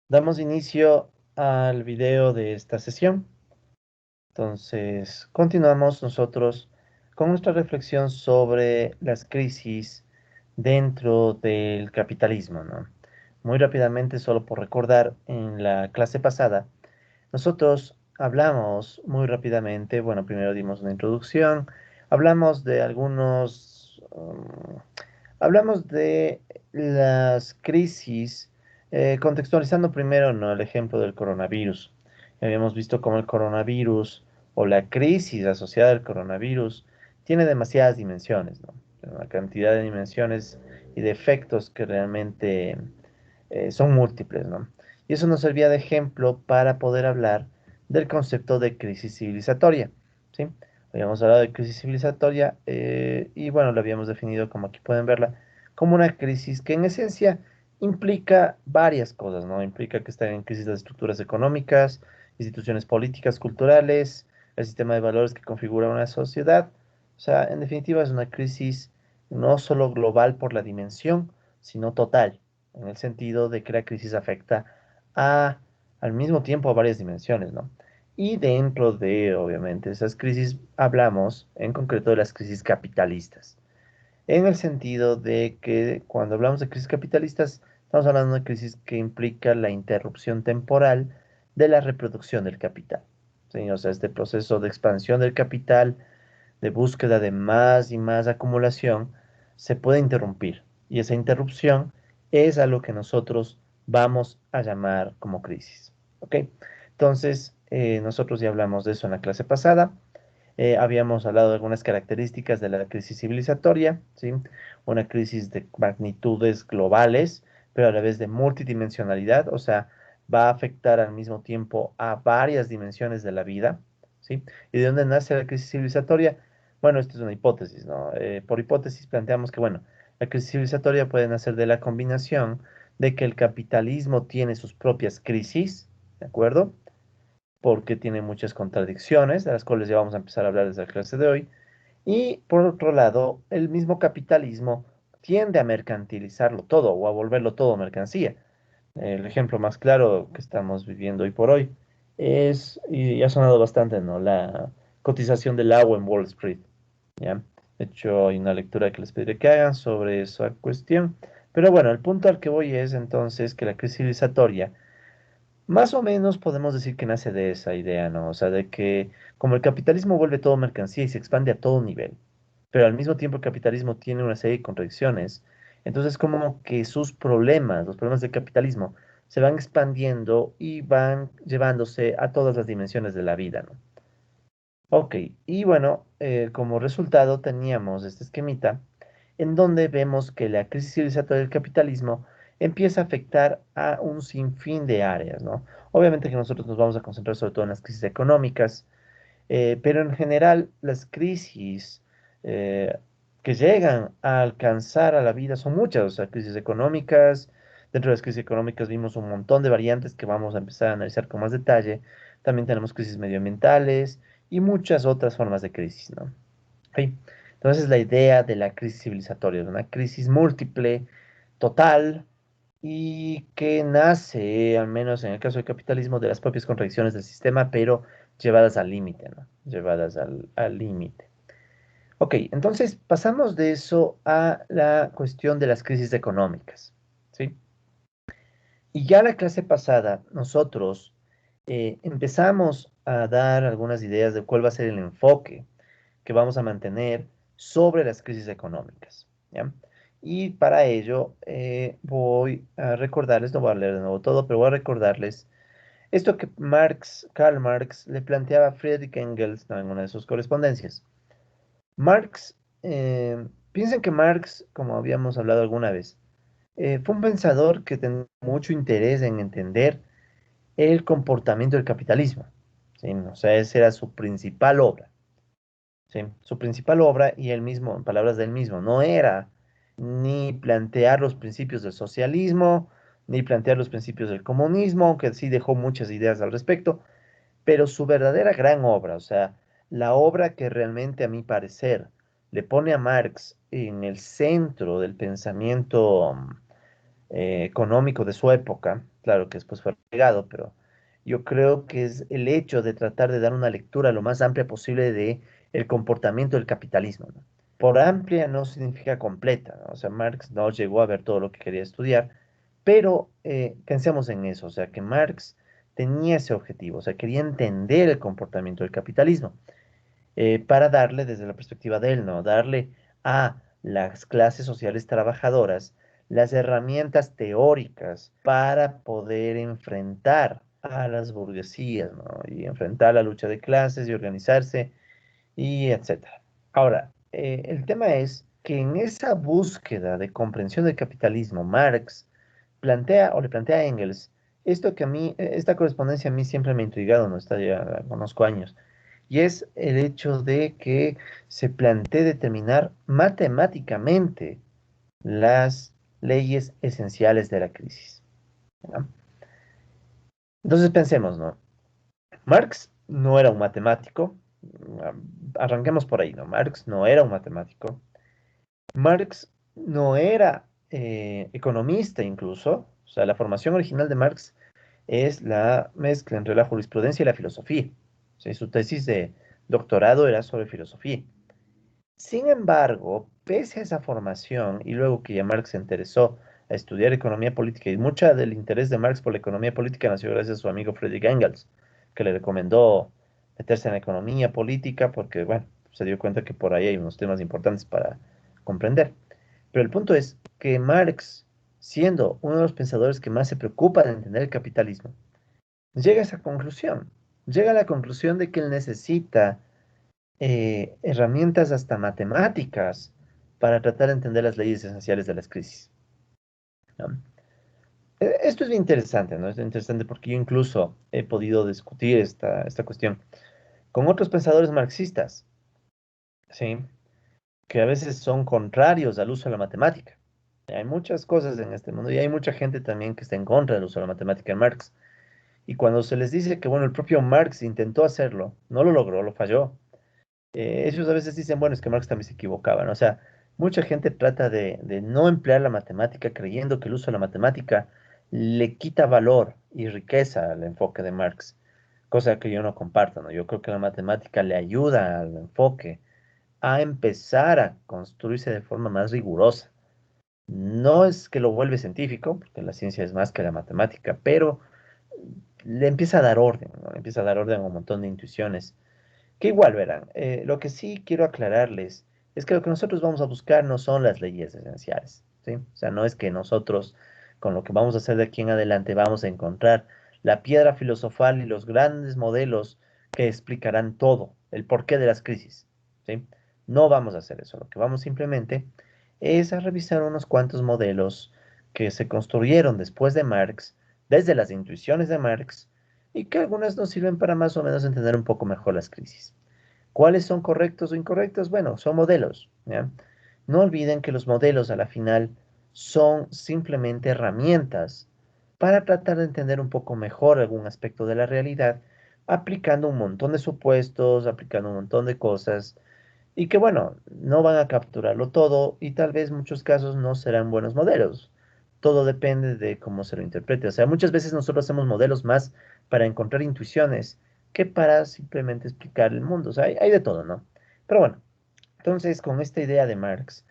Damos inicio al video de esta sesión. Entonces, continuamos nosotros con nuestra reflexión sobre las crisis dentro del capitalismo, ¿no? Muy rápidamente, solo por recordar, en la clase pasada, nosotros hablamos muy rápidamente, bueno, primero dimos una introducción, hablamos de hablamos de las crisis, contextualizando primero, ¿no?, el ejemplo del coronavirus. Habíamos visto cómo el coronavirus o la crisis asociada al coronavirus tiene demasiadas dimensiones, ¿no? Una cantidad de dimensiones y de efectos que realmente son múltiples, ¿no? Y eso nos servía de ejemplo para poder hablar del concepto de crisis civilizatoria, ¿sí? Habíamos hablado de crisis civilizatoria y bueno, lo habíamos definido, como aquí pueden verla, como una crisis que en esencia implica varias cosas, ¿no? Implica que están en crisis las estructuras económicas, instituciones políticas, culturales, el sistema de valores que configura una sociedad. O sea, en definitiva es una crisis no solo global por la dimensión, sino total, en el sentido de que la crisis afecta a, al mismo tiempo a varias dimensiones, ¿no? Y dentro de, obviamente, esas crisis hablamos en concreto de las crisis capitalistas, en el sentido de que cuando hablamos de crisis capitalistas, estamos hablando de una crisis que implica la interrupción temporal de la reproducción del capital. ¿Sí? O sea, este proceso de expansión del capital, de búsqueda de más y más acumulación, se puede interrumpir. Y esa interrupción es a lo que nosotros vamos a llamar como crisis. ¿Ok? Entonces, nosotros ya hablamos de eso en la clase pasada. Habíamos hablado de algunas características de la crisis civilizatoria, ¿sí? Una crisis de magnitudes globales, pero a la vez de multidimensionalidad, o sea, va a afectar al mismo tiempo a varias dimensiones de la vida, ¿sí? ¿Y de dónde nace la crisis civilizatoria? Bueno, esto es una hipótesis, ¿no? Por hipótesis planteamos que, bueno, la crisis civilizatoria puede nacer de la combinación de que el capitalismo tiene sus propias crisis, ¿de acuerdo? Porque tiene muchas contradicciones, de las cuales ya vamos a empezar a hablar desde la clase de hoy. Y por otro lado, el mismo capitalismo tiende a mercantilizarlo todo o a volverlo todo mercancía. El ejemplo más claro que estamos viviendo hoy por hoy es, y ha sonado bastante, ¿no?, la cotización del agua en Wall Street, ¿ya? De hecho, hay una lectura que les pediré que hagan sobre esa cuestión. Pero bueno, el punto al que voy es entonces que la crisis civilizatoria más o menos podemos decir que nace de esa idea, ¿no? O sea, de que como el capitalismo vuelve todo mercancía y se expande a todo nivel, pero al mismo tiempo el capitalismo tiene una serie de contradicciones, entonces como que sus problemas, los problemas del capitalismo, se van expandiendo y van llevándose a todas las dimensiones de la vida, ¿no? Ok, y bueno, como resultado teníamos este esquemita en donde vemos que la crisis civilizatoria del capitalismo empieza a afectar a un sinfín de áreas, ¿no? Obviamente que nosotros nos vamos a concentrar sobre todo en las crisis económicas, pero en general las crisis eh, que llegan a alcanzar a la vida son muchas, o sea, crisis económicas. Dentro de las crisis económicas vimos un montón de variantes que vamos a empezar a analizar con más detalle. También tenemos crisis medioambientales y muchas otras formas de crisis, ¿no? Ok. Entonces la idea de la crisis civilizatoria es una crisis múltiple, total, y que nace, al menos en el caso del capitalismo, de las propias contradicciones del sistema, pero llevadas al límite, ¿no? Llevadas al límite. Ok, entonces pasamos de eso a la cuestión de las crisis económicas, ¿sí? Y ya la clase pasada nosotros empezamos a dar algunas ideas de cuál va a ser el enfoque que vamos a mantener sobre las crisis económicas, ¿ya? Y para ello voy a recordarles, no voy a leer de nuevo todo, pero voy a recordarles esto que Karl Marx le planteaba a Friedrich Engels, ¿no?, en una de sus correspondencias. Marx, piensen que Marx, como habíamos hablado alguna vez, fue un pensador que tenía mucho interés en entender el comportamiento del capitalismo, ¿sí? O sea, esa era su principal obra. Sí, su principal obra, y él mismo, en palabras del mismo, no era ni plantear los principios del socialismo, ni plantear los principios del comunismo, aunque sí dejó muchas ideas al respecto, pero su verdadera gran obra, o sea, la obra que realmente a mi parecer le pone a Marx en el centro del pensamiento económico de su época, claro que después fue regado, pero yo creo que es el hecho de tratar de dar una lectura lo más amplia posible de el comportamiento del capitalismo, ¿no? Por amplia no significa completa, ¿no? O sea, Marx no llegó a ver todo lo que quería estudiar, pero pensemos en eso, o sea, que Marx tenía ese objetivo, o sea, quería entender el comportamiento del capitalismo para darle desde la perspectiva de él, ¿no? Darle a las clases sociales trabajadoras las herramientas teóricas para poder enfrentar a las burguesías, ¿no? Y enfrentar la lucha de clases y organizarse y etcétera. Ahora, el tema es que en esa búsqueda de comprensión del capitalismo, Marx plantea o le plantea a Engels esto que a mí, esta correspondencia a mí siempre me ha intrigado, no está ya la conozco años, y es el hecho de que se plantee determinar matemáticamente las leyes esenciales de la crisis, ¿no? Entonces pensemos, ¿no? Marx no era un matemático, arranquemos por ahí, ¿no? Marx no era un matemático, Marx no era economista incluso, o sea, la formación original de Marx es la mezcla entre la jurisprudencia y la filosofía. O sea, su tesis de doctorado era sobre filosofía. Sin embargo, pese a esa formación, y luego que ya Marx se interesó a estudiar economía política, y mucha del interés de Marx por la economía política nació gracias a su amigo Friedrich Engels, que le recomendó meterse en la economía política porque, bueno, se dio cuenta que por ahí hay unos temas importantes para comprender. Pero el punto es que Marx, siendo uno de los pensadores que más se preocupa de entender el capitalismo, llega a esa conclusión. Llega a la conclusión de que él necesita herramientas hasta matemáticas para tratar de entender las leyes esenciales de las crisis, ¿no? Esto es bien interesante, ¿no? Es interesante porque yo incluso he podido discutir esta cuestión con otros pensadores marxistas, ¿sí? Que a veces son contrarios al uso de la matemática. Hay muchas cosas en este mundo y hay mucha gente también que está en contra del uso de la matemática en Marx. Y cuando se les dice que, bueno, el propio Marx intentó hacerlo, no lo logró, lo falló. Ellos a veces dicen, bueno, es que Marx también se equivocaba, ¿no? O sea, mucha gente trata de no emplear la matemática creyendo que el uso de la matemática le quita valor y riqueza al enfoque de Marx, cosa que yo no comparto, ¿no? Yo creo que la matemática le ayuda al enfoque a empezar a construirse de forma más rigurosa. No es que lo vuelve científico, porque la ciencia es más que la matemática, pero le empieza a dar orden, ¿no? Le empieza a dar orden a un montón de intuiciones que igual verán, lo que sí quiero aclararles es que lo que nosotros vamos a buscar no son las leyes esenciales, ¿sí? O sea, no es que nosotros con lo que vamos a hacer de aquí en adelante vamos a encontrar la piedra filosofal y los grandes modelos que explicarán todo, el porqué de las crisis, ¿sí? No vamos a hacer eso, lo que vamos simplemente es a revisar unos cuantos modelos que se construyeron después de Marx, desde las intuiciones de Marx, y que algunas nos sirven para más o menos entender un poco mejor las crisis. ¿Cuáles son correctos o incorrectos? Bueno, son modelos, ¿ya? No olviden que los modelos a la final son simplemente herramientas para tratar de entender un poco mejor algún aspecto de la realidad, aplicando un montón de supuestos, aplicando un montón de cosas, y que bueno, no van a capturarlo todo y tal vez en muchos casos no serán buenos modelos. Todo depende de cómo se lo interprete. O sea, muchas veces nosotros hacemos modelos más para encontrar intuiciones que para simplemente explicar el mundo. O sea, hay de todo, ¿no? Pero bueno, entonces con esta idea de Marx,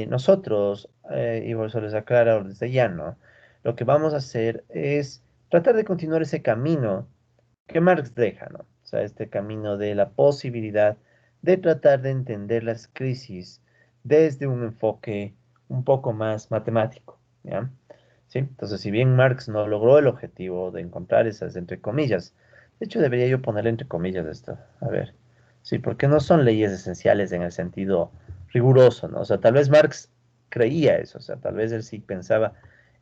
nosotros, y por eso les aclaro desde ya, ¿no? Lo que vamos a hacer es tratar de continuar ese camino que Marx deja, ¿no? O sea, este camino de la posibilidad de tratar de entender las crisis desde un enfoque un poco más matemático, ¿ya? ¿Sí? Entonces, si bien Marx no logró el objetivo de encontrar esas entre comillas, de hecho debería yo ponerle entre comillas esto, a ver, sí, porque no son leyes esenciales en el sentido riguroso, ¿no? O sea, tal vez Marx creía eso, o sea, tal vez él sí pensaba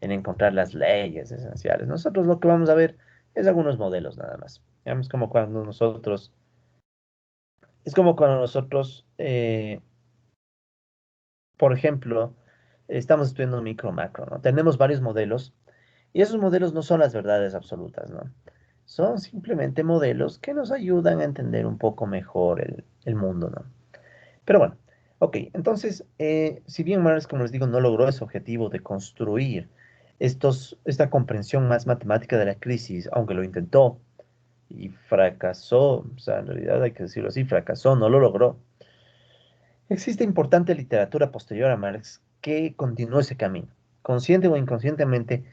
en encontrar las leyes esenciales. Nosotros lo que vamos a ver es algunos modelos nada más. Es como cuando nosotros, por ejemplo, estamos estudiando micro macro, ¿no? Tenemos varios modelos y esos modelos no son las verdades absolutas, ¿no? Son simplemente modelos que nos ayudan a entender un poco mejor el mundo, ¿no? Pero bueno, ok, entonces, si bien Marx, como les digo, no logró ese objetivo de construir esta comprensión más matemática de la crisis, aunque lo intentó y fracasó, o sea, en realidad hay que decirlo así, fracasó, no lo logró. Existe importante literatura posterior a Marx que continuó ese camino. Consciente o inconscientemente,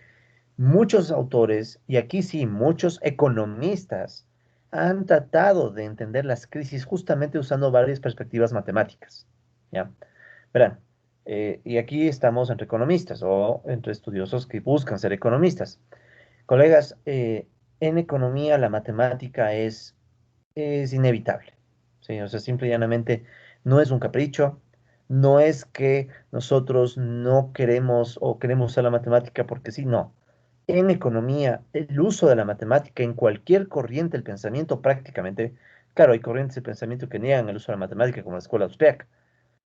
muchos autores, y aquí sí, muchos economistas, han tratado de entender las crisis justamente usando varias perspectivas matemáticas. ¿Ya? Verán, y aquí estamos entre economistas o entre estudiosos que buscan ser economistas. Colegas, en economía la matemática es inevitable. ¿Sí? O sea, simple y llanamente no es un capricho, no es que nosotros no queremos o queremos usar la matemática porque sí, no. En economía, el uso de la matemática en cualquier corriente del pensamiento prácticamente, claro, hay corrientes de pensamiento que niegan el uso de la matemática, como la escuela austriaca,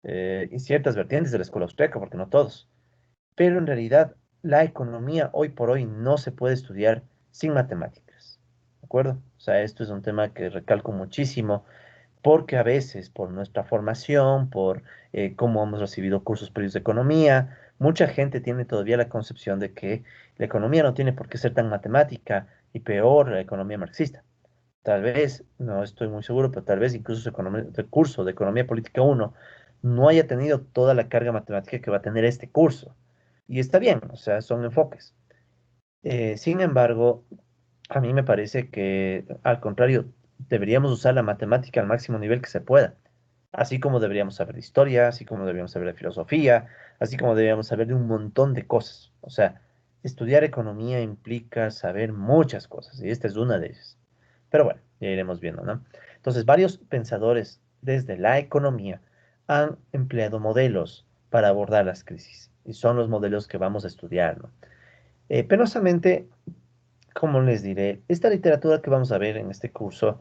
y ciertas vertientes de la escuela austriaca, porque no todos. Pero en realidad, la economía hoy por hoy no se puede estudiar sin matemáticas. ¿De acuerdo? O sea, esto es un tema que recalco muchísimo porque a veces por nuestra formación, por cómo hemos recibido cursos previos de economía, mucha gente tiene todavía la concepción de que la economía no tiene por qué ser tan matemática y peor la economía marxista. Tal vez, no estoy muy seguro, pero tal vez incluso el curso de Economía Política uno no haya tenido toda la carga matemática que va a tener este curso. Y está bien, o sea, son enfoques. Sin embargo, a mí me parece que, al contrario, deberíamos usar la matemática al máximo nivel que se pueda. Así como deberíamos saber de historia, así como deberíamos saber de filosofía, así como deberíamos saber de un montón de cosas. O sea, estudiar economía implica saber muchas cosas, y esta es una de ellas. Pero bueno, ya iremos viendo, ¿no? Entonces, varios pensadores desde la economía han empleado modelos para abordar las crisis, y son los modelos que vamos a estudiar, ¿no? Penosamente, como les diré, esta literatura que vamos a ver en este curso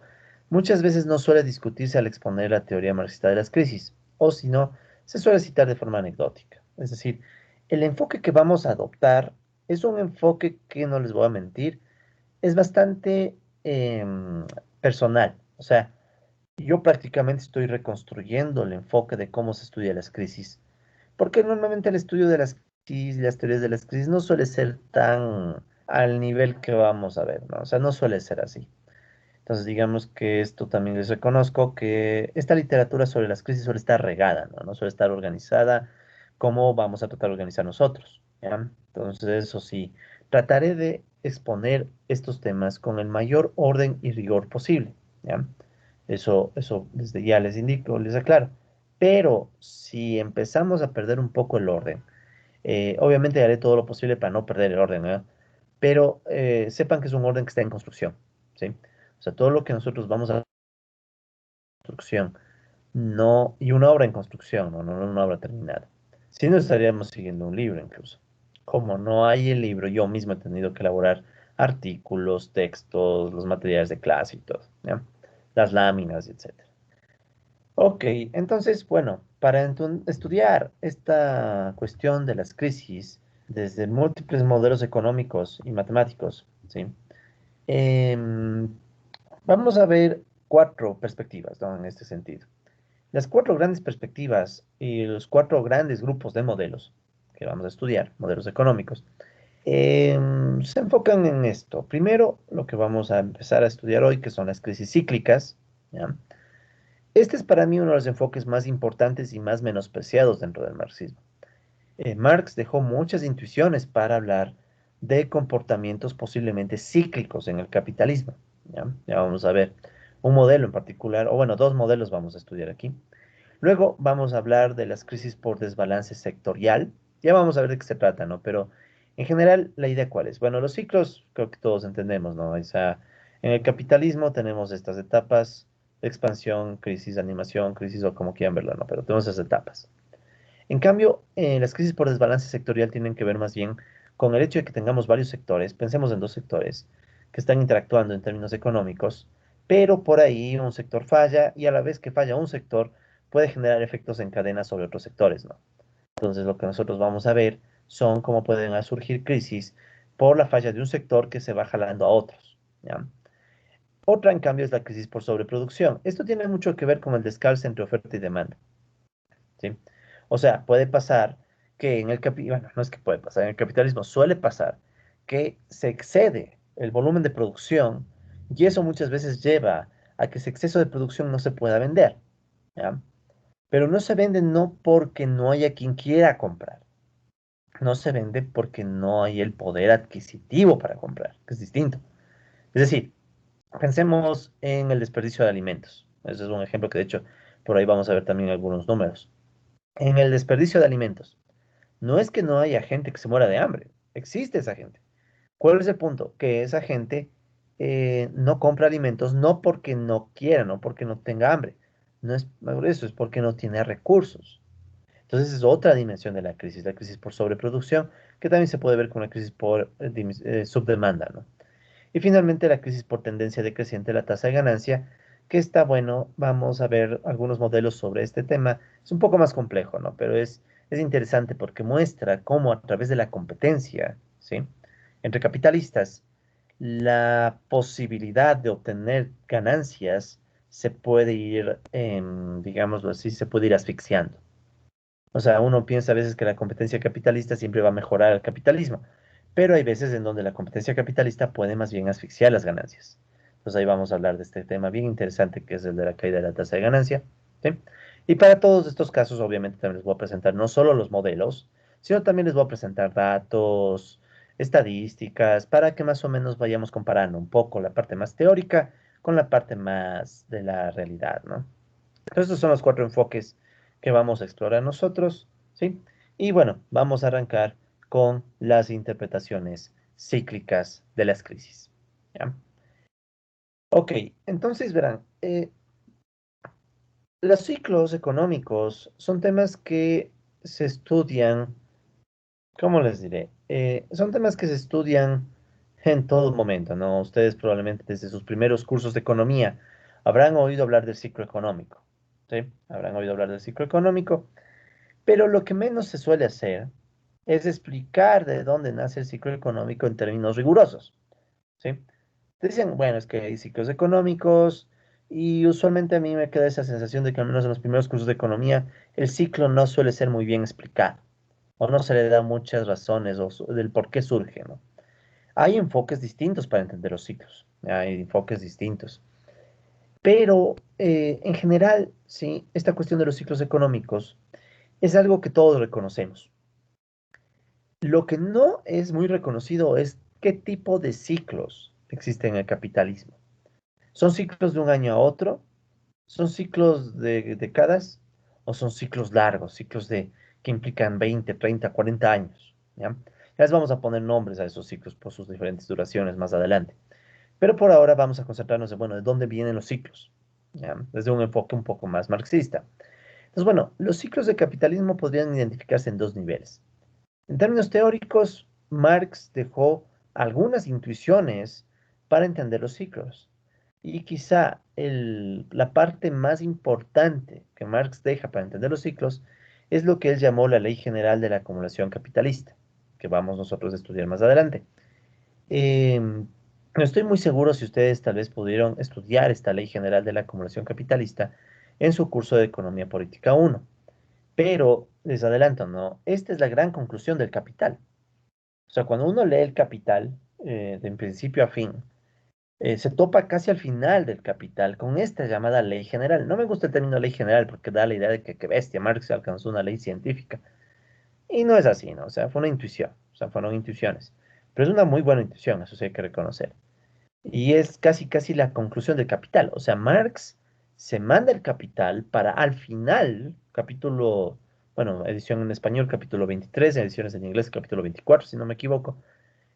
muchas veces no suele discutirse al exponer la teoría marxista de las crisis, o si no, se suele citar de forma anecdótica. Es decir, el enfoque que vamos a adoptar es un enfoque que, no les voy a mentir, es bastante personal. O sea, yo prácticamente estoy reconstruyendo el enfoque de cómo se estudia las crisis, porque normalmente el estudio de las crisis y las teorías de las crisis no suele ser tan al nivel que vamos a ver, ¿no? O sea, no suele ser así. Entonces, digamos que esto también les reconozco que esta literatura sobre las crisis suele estar regada, ¿no? No suele estar organizada como vamos a tratar de organizar nosotros, ¿ya? Entonces, eso sí, trataré de exponer estos temas con el mayor orden y rigor posible, ¿ya? Eso desde ya les indico, les aclaro. Pero si empezamos a perder un poco el orden, obviamente haré todo lo posible para no perder el orden, ¿eh? Pero sepan que es un orden que está en construcción, ¿sí? O sea, todo lo que nosotros vamos a construcción, no, y una obra en construcción, no una obra terminada. Si no estaríamos siguiendo un libro incluso. Como no hay el libro, yo mismo he tenido que elaborar artículos, textos, los materiales de clase y todo, ¿ya? Las láminas, etcétera. Ok, entonces, bueno, para estudiar esta cuestión de las crisis desde múltiples modelos económicos y matemáticos, ¿sí? Em, Vamos a ver cuatro perspectivas, ¿no? En este sentido. Las cuatro grandes perspectivas y los cuatro grandes grupos de modelos que vamos a estudiar, modelos económicos, se enfocan en esto. Primero, lo que vamos a empezar a estudiar hoy, que son las crisis cíclicas, ¿ya? Este es para mí uno de los enfoques más importantes y más menospreciados dentro del marxismo. Marx dejó muchas intuiciones para hablar de comportamientos posiblemente cíclicos en el capitalismo. ¿Ya? Ya vamos a ver un modelo en particular, o bueno, dos modelos vamos a estudiar aquí. Luego vamos a hablar de las crisis por desbalance sectorial. Ya vamos a ver de qué se trata, ¿no? Pero en general, ¿la idea cuál es? Bueno, los ciclos creo que todos entendemos, ¿no? O sea, en el capitalismo tenemos estas etapas de expansión, crisis, animación, crisis o como quieran verlo, ¿no? Pero tenemos esas etapas. En cambio, las crisis por desbalance sectorial tienen que ver más bien con el hecho de que tengamos varios sectores, pensemos en dos sectores, que están interactuando en términos económicos, pero por ahí un sector falla y a la vez que falla un sector puede generar efectos en cadena sobre otros sectores, ¿no? Entonces lo que nosotros vamos a ver son cómo pueden surgir crisis por la falla de un sector que se va jalando a otros, ¿ya? Otra, en cambio, es la crisis por sobreproducción. Esto tiene mucho que ver con el descalce entre oferta y demanda. ¿Sí? O sea, puede pasar que bueno, no es que puede pasar, en el capitalismo suele pasar que se excede el volumen de producción y eso muchas veces lleva a que ese exceso de producción no se pueda vender, ¿ya? Pero no se vende no porque no haya quien quiera comprar, no se vende porque no hay el poder adquisitivo para comprar, que es distinto. Es decir, pensemos en el desperdicio de alimentos. Ese es un ejemplo que de hecho por ahí vamos a ver también algunos números. En el desperdicio de alimentos, no es que no haya gente que se muera de hambre, existe esa gente. ¿Cuál es el punto? Que esa gente no compra alimentos no porque no quiera, no porque no tenga hambre. No es por eso, es porque no tiene recursos. Entonces es otra dimensión de la crisis por sobreproducción, que también se puede ver como una crisis por subdemanda, ¿no? Y finalmente la crisis por tendencia decreciente de la tasa de ganancia, que está bueno, vamos a ver algunos modelos sobre este tema. Es un poco más complejo, ¿no? Pero es interesante porque muestra cómo a través de la competencia, ¿sí? Entre capitalistas, la posibilidad de obtener ganancias se puede ir, digámoslo así, se puede ir asfixiando. O sea, uno piensa a veces que la competencia capitalista siempre va a mejorar el capitalismo, pero hay veces en donde la competencia capitalista puede más bien asfixiar las ganancias. Entonces ahí vamos a hablar de este tema bien interesante que es el de la caída de la tasa de ganancia, ¿sí? Y para todos estos casos, obviamente, también les voy a presentar no solo los modelos, sino también les voy a presentar datos, estadísticas, para que más o menos vayamos comparando un poco la parte más teórica con la parte más de la realidad, ¿no? Entonces, estos son los cuatro enfoques que vamos a explorar nosotros, ¿sí? Y bueno, vamos a arrancar con las interpretaciones cíclicas de las crisis, ¿ya? Ok, entonces verán, los ciclos económicos son temas que se estudian, ¿cómo les diré? Son temas que se estudian en todo momento, ¿no? Ustedes probablemente desde sus primeros cursos de economía habrán oído hablar del ciclo económico, ¿sí? Habrán oído hablar del ciclo económico. Pero lo que menos se suele hacer es explicar de dónde nace el ciclo económico en términos rigurosos, ¿sí? Te dicen, bueno, es que hay ciclos económicos y usualmente a mí me queda esa sensación de que al menos en los primeros cursos de economía el ciclo no suele ser muy bien explicado o no se le da muchas razones del por qué surge, ¿no? Hay enfoques distintos para entender los ciclos, hay enfoques distintos, pero en general, sí, esta cuestión de los ciclos económicos es algo que todos reconocemos. Lo que no es muy reconocido es qué tipo de ciclos existen en el capitalismo. ¿Son ciclos de un año a otro? ¿Son ciclos de décadas? ¿O son ciclos largos, ciclos que implican 20, 30, 40 años? ¿Ya? Ya les vamos a poner nombres a esos ciclos por sus diferentes duraciones más adelante. Pero por ahora vamos a concentrarnos en, bueno, de dónde vienen los ciclos, ¿ya? Desde un enfoque un poco más marxista. Entonces, bueno, los ciclos de capitalismo podrían identificarse en dos niveles. En términos teóricos, Marx dejó algunas intuiciones para entender los ciclos. Y quizá la parte más importante que Marx deja para entender los ciclos es lo que él llamó la ley general de la acumulación capitalista, que vamos nosotros a estudiar más adelante. No estoy muy seguro si ustedes tal vez pudieron estudiar esta ley general de la acumulación capitalista en su curso de Economía Política 1. Pero les adelanto, ¿no? Esta es la gran conclusión del Capital. O sea, cuando uno lee el Capital, de en principio a fin, se topa casi al final del Capital con esta llamada ley general. No me gusta el término ley general porque da la idea de que bestia, Marx alcanzó una ley científica. Y no es así, ¿no? O sea, fue una intuición, o sea, fueron intuiciones. Pero es una muy buena intuición, eso sí hay que reconocer. Y es casi, casi la conclusión del Capital. O sea, Marx se manda el Capital para al final, capítulo, bueno, edición en español, capítulo 23, ediciones en inglés, capítulo 24, si no me equivoco.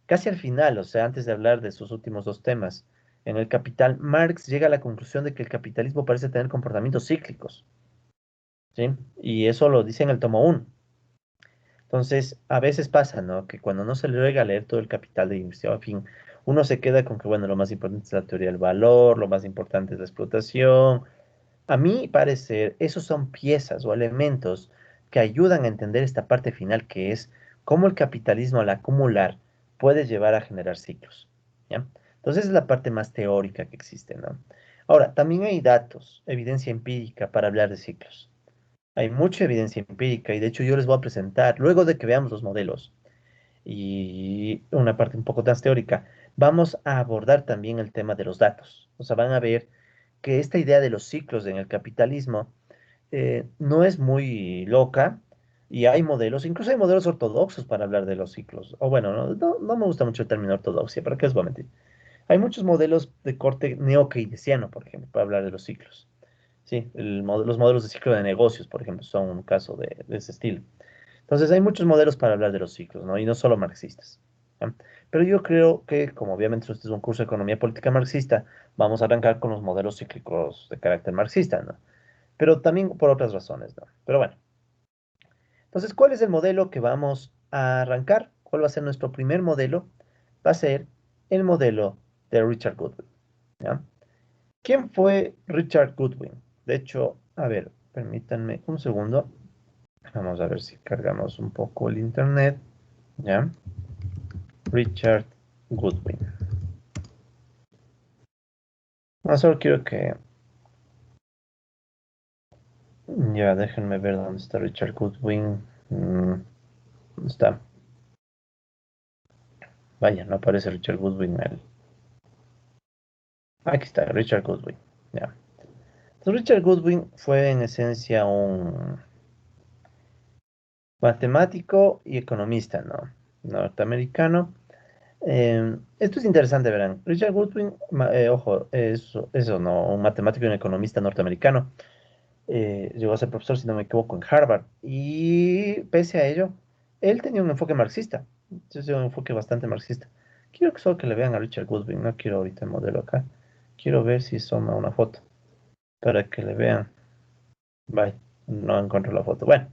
Casi al final, o sea, antes de hablar de sus últimos dos temas, en el Capital, Marx llega a la conclusión de que el capitalismo parece tener comportamientos cíclicos, ¿sí? Y eso lo dice en el tomo 1. Entonces, a veces pasa, ¿no? Que cuando no se le llega a leer todo el Capital de inicio a fin, uno se queda con que, bueno, lo más importante es la teoría del valor, lo más importante es la explotación. A mi parecer, esos son piezas o elementos que ayudan a entender esta parte final, que es cómo el capitalismo al acumular puede llevar a generar ciclos, ¿ya? Entonces, esa es la parte más teórica que existe, ¿no? Ahora, también hay datos, evidencia empírica para hablar de ciclos. Hay mucha evidencia empírica y de hecho yo les voy a presentar, luego de que veamos los modelos y una parte un poco más teórica, vamos a abordar también el tema de los datos. O sea, van a ver que esta idea de los ciclos en el capitalismo no es muy loca y hay modelos, incluso hay modelos ortodoxos para hablar de los ciclos. O bueno, no me gusta mucho el término ortodoxia, ¿para qué os voy a mentir? Hay muchos modelos de corte neo-keynesiano, por ejemplo, para hablar de los ciclos. Sí, los modelos de ciclo de negocios, por ejemplo, son un caso de ese estilo. Entonces, hay muchos modelos para hablar de los ciclos, ¿no? Y no solo marxistas. ¿Ya? Pero yo creo que, como obviamente este es un curso de economía política marxista, vamos a arrancar con los modelos cíclicos de carácter marxista, ¿no? Pero también por otras razones, ¿no? Pero bueno, entonces, ¿cuál es el modelo que vamos a arrancar? ¿Cuál va a ser nuestro primer modelo? Va a ser el modelo de Richard Goodwin, ¿ya? ¿Quién fue Richard Goodwin? De hecho, a ver, permítanme un segundo. Vamos a ver si cargamos un poco el internet, ¿ya? Richard Goodwin. No, solo quiero que... Ya, déjenme ver dónde está Richard Goodwin. ¿Dónde está? Vaya, no aparece Richard Goodwin. Aquí está, Richard Goodwin. Ya. Entonces, Richard Goodwin fue en esencia un matemático y economista, ¿no? Norteamericano. Esto es interesante, verán. Richard Goodwin, ojo, eso, no, un matemático y un economista norteamericano. Llegó a ser profesor, si no me equivoco, en Harvard. Y pese a ello, él tenía un enfoque marxista. Entonces, un enfoque bastante marxista. Quiero que solo que le vean a Richard Goodwin. No quiero ahorita el modelo acá. Quiero ver si soma una foto para que le vean. Bye, no encuentro la foto. Bueno,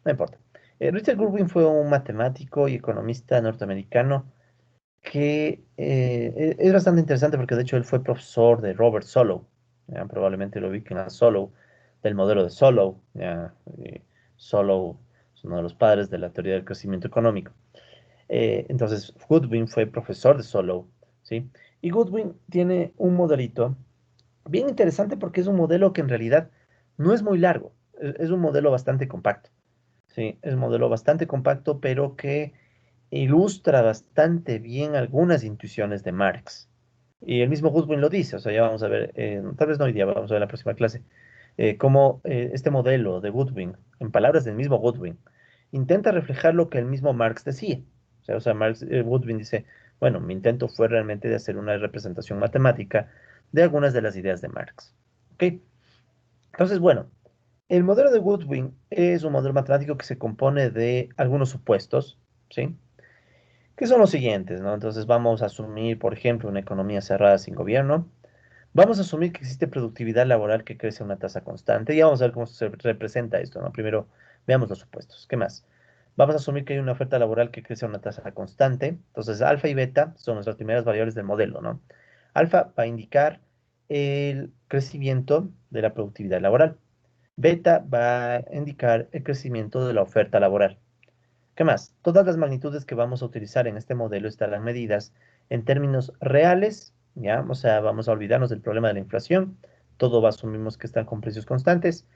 no importa. Richard Goodwin fue un matemático y economista norteamericano que es bastante interesante porque de hecho él fue profesor de Robert Solow. Ya, probablemente lo ubiquen a Solow, del modelo de Solow. Ya, Solow es uno de los padres de la teoría del crecimiento económico. Entonces, Goodwin fue profesor de Solow, ¿sí? Y Goodwin tiene un modelito bien interesante porque es un modelo que en realidad no es muy largo. Es un modelo bastante compacto. Sí, es un modelo bastante compacto, pero que ilustra bastante bien algunas intuiciones de Marx. Y el mismo Goodwin lo dice, o sea, ya vamos a ver, tal vez no hoy día, vamos a ver en la próxima clase, cómo este modelo de Goodwin, en palabras del mismo Goodwin, intenta reflejar lo que el mismo Marx decía. Goodwin dice, bueno, mi intento fue realmente de hacer una representación matemática de algunas de las ideas de Marx. ¿Ok? Entonces, bueno, el modelo de Goodwin es un modelo matemático que se compone de algunos supuestos, ¿sí? Que son los siguientes, ¿no? Entonces vamos a asumir, por ejemplo, una economía cerrada sin gobierno. Vamos a asumir que existe productividad laboral que crece a una tasa constante. Y vamos a ver cómo se representa esto, ¿no? Primero, veamos los supuestos. ¿Qué más? Vamos a asumir que hay una oferta laboral que crece a una tasa constante. Entonces, alfa y beta son nuestras primeras variables del modelo, ¿no? Alfa va a indicar el crecimiento de la productividad laboral. Beta va a indicar el crecimiento de la oferta laboral. ¿Qué más? Todas las magnitudes que vamos a utilizar en este modelo estarán medidas en términos reales, ¿ya? O sea, vamos a olvidarnos del problema de la inflación. Todo asumimos que están con precios constantes.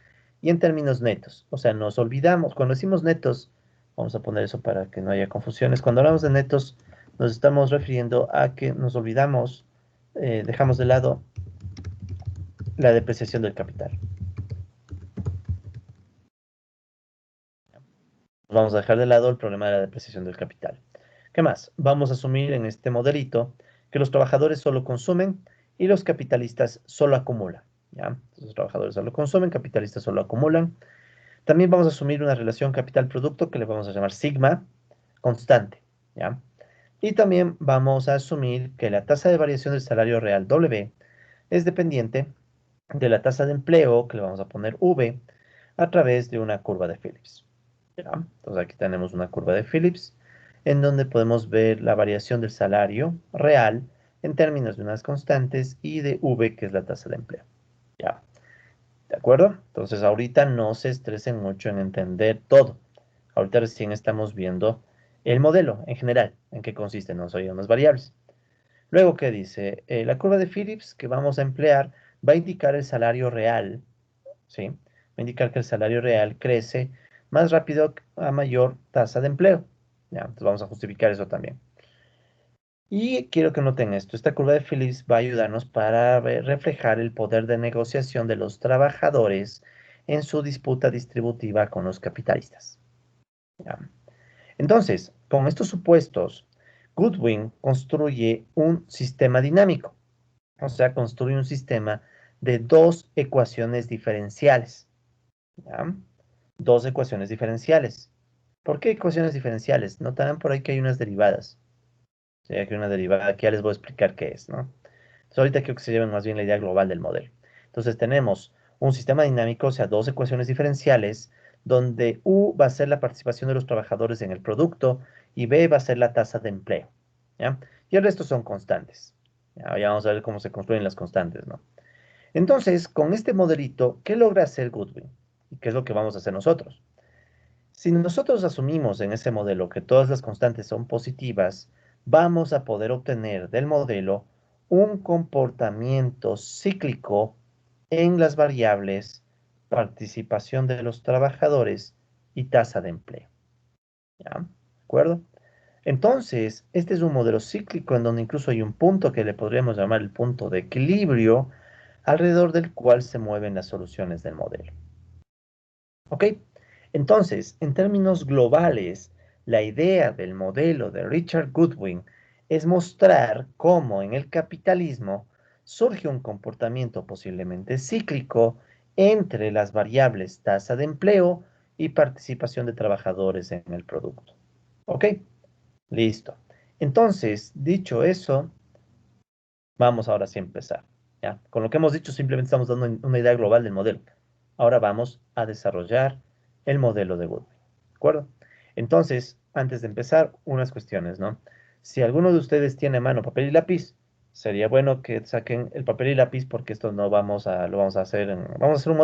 Y en términos netos, o sea, nos olvidamos, cuando decimos netos, vamos a poner eso para que no haya confusiones. Cuando hablamos de netos, nos estamos refiriendo a que nos olvidamos, dejamos de lado la depreciación del capital. Vamos a dejar de lado el problema de la depreciación del capital. ¿Qué más? Vamos a asumir en este modelito que los trabajadores solo consumen y los capitalistas solo acumulan. ¿Ya? Entonces, los trabajadores solo consumen, capitalistas solo acumulan. También vamos a asumir una relación capital-producto que le vamos a llamar sigma constante. ¿Ya? Y también vamos a asumir que la tasa de variación del salario real W es dependiente de la tasa de empleo, que le vamos a poner V, a través de una curva de Phillips. ¿Ya? Entonces aquí tenemos una curva de Phillips en donde podemos ver la variación del salario real en términos de unas constantes y de V, que es la tasa de empleo. ¿Ya? ¿De acuerdo? Entonces ahorita no se estresen mucho en entender todo. Ahorita recién estamos viendo el modelo en general, en qué consiste, no soy unas variables. Luego, ¿qué dice? La curva de Phillips que vamos a emplear va a indicar el salario real, ¿sí? va a indicar que el salario real crece más rápido a mayor tasa de empleo. Ya, entonces vamos a justificar eso también. Y quiero que noten esto. Esta curva de Phillips va a ayudarnos para reflejar el poder de negociación de los trabajadores en su disputa distributiva con los capitalistas. ¿Ya? Entonces, con estos supuestos, Goodwin construye un sistema dinámico. O sea, construye un sistema de dos ecuaciones diferenciales. ¿Ya? Dos ecuaciones diferenciales. ¿Por qué ecuaciones diferenciales? Notarán por ahí que hay unas derivadas. O sea, que hay una derivada que ya les voy a explicar qué es, ¿no? Entonces, ahorita quiero que se lleven más bien la idea global del modelo. Entonces, tenemos un sistema dinámico, o sea, dos ecuaciones diferenciales, donde U va a ser la participación de los trabajadores en el producto y B va a ser la tasa de empleo. ¿Ya? Y el resto son constantes. Ya vamos a ver cómo se construyen las constantes, ¿no? Entonces, con este modelito, ¿qué logra hacer Goodwin? ¿Y qué es lo que vamos a hacer nosotros? Si nosotros asumimos en ese modelo que todas las constantes son positivas, vamos a poder obtener del modelo un comportamiento cíclico en las variables participación de los trabajadores y tasa de empleo. ¿Ya? ¿De acuerdo? Entonces, este es un modelo cíclico en donde incluso hay un punto que le podríamos llamar el punto de equilibrio, alrededor del cual se mueven las soluciones del modelo. ¿Ok? Entonces, en términos globales, la idea del modelo de Richard Goodwin es mostrar cómo en el capitalismo surge un comportamiento posiblemente cíclico entre las variables tasa de empleo y participación de trabajadores en el producto. ¿Ok? Listo. Entonces, dicho eso, vamos ahora sí a empezar. ¿Ya? Con lo que hemos dicho, simplemente estamos dando una idea global del modelo. Ahora vamos a desarrollar el modelo de Goodwin. ¿De acuerdo? Entonces, antes de empezar, unas cuestiones, ¿no? Si alguno de ustedes tiene a mano papel y lápiz, sería bueno que saquen el papel y lápiz porque esto no vamos a, lo vamos a hacer vamos a hacer un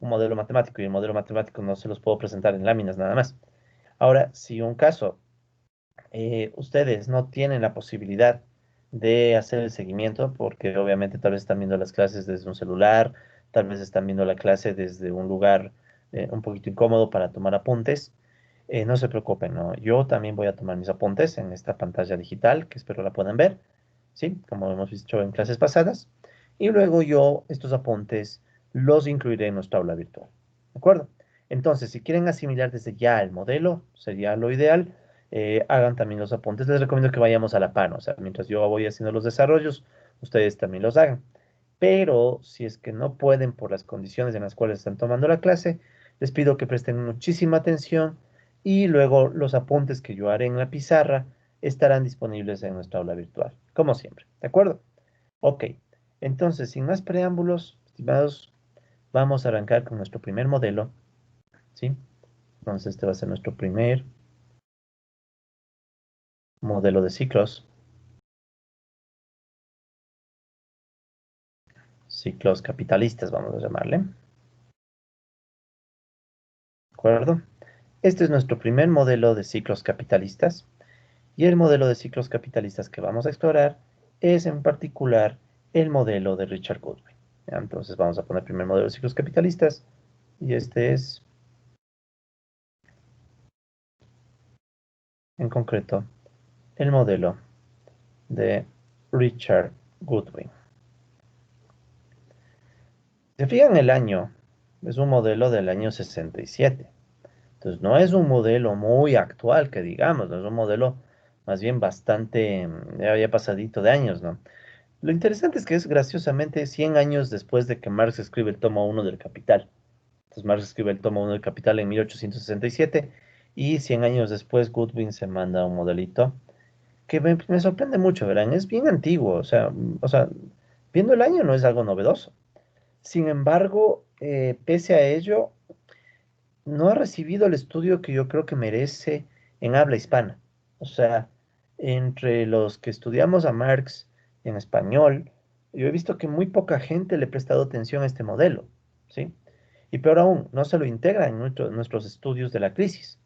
modelo matemático, y el modelo matemático no se los puedo presentar en láminas nada más. Ahora, si un caso ustedes no tienen la posibilidad de hacer el seguimiento, porque obviamente tal vez están viendo las clases desde un celular, tal vez están viendo la clase desde un lugar un poquito incómodo para tomar apuntes. No se preocupen, ¿no? Yo también voy a tomar mis apuntes en esta pantalla digital, que espero la puedan ver, ¿sí? Como hemos visto en clases pasadas. Y luego yo estos apuntes los incluiré en nuestra aula virtual, ¿de acuerdo? Entonces, si quieren asimilar desde ya el modelo, sería lo ideal. Hagan también los apuntes. Les recomiendo que vayamos a la par, ¿no? O sea, mientras yo voy haciendo los desarrollos, ustedes también los hagan. Pero si es que no pueden por las condiciones en las cuales están tomando la clase, les pido que presten muchísima atención y luego los apuntes que yo haré en la pizarra estarán disponibles en nuestra aula virtual, como siempre. ¿De acuerdo? Ok. Entonces, sin más preámbulos, estimados, vamos a arrancar con nuestro primer modelo, ¿sí? Entonces, este va a ser nuestro primer modelo de ciclos capitalistas, vamos a llamarle. ¿De acuerdo? Este es nuestro primer modelo de ciclos capitalistas y el modelo de ciclos capitalistas que vamos a explorar es en particular el modelo de Richard Goodwin. ¿Ya? Entonces vamos a poner primer modelo de ciclos capitalistas y este es en concreto el modelo de Richard Goodwin. Si se fijan el año, es un modelo del año 67. Entonces, no es un modelo muy actual, que digamos, no es un modelo más bien bastante, ya pasadito de años, ¿no? Lo interesante es que es graciosamente 100 años después de que Marx escribe el tomo uno del Capital. Entonces, Marx escribe el tomo uno del Capital en 1867 y 100 años después Goodwin se manda un modelito que me sorprende mucho, ¿verdad? Es bien antiguo, o sea, viendo el año no es algo novedoso. Sin embargo, pese a ello, no ha recibido el estudio que yo creo que merece en habla hispana. O sea, entre los que estudiamos a Marx en español, yo he visto que muy poca gente le ha prestado atención a este modelo, ¿sí? Y peor aún, no se lo integra en nuestros estudios de la crisis.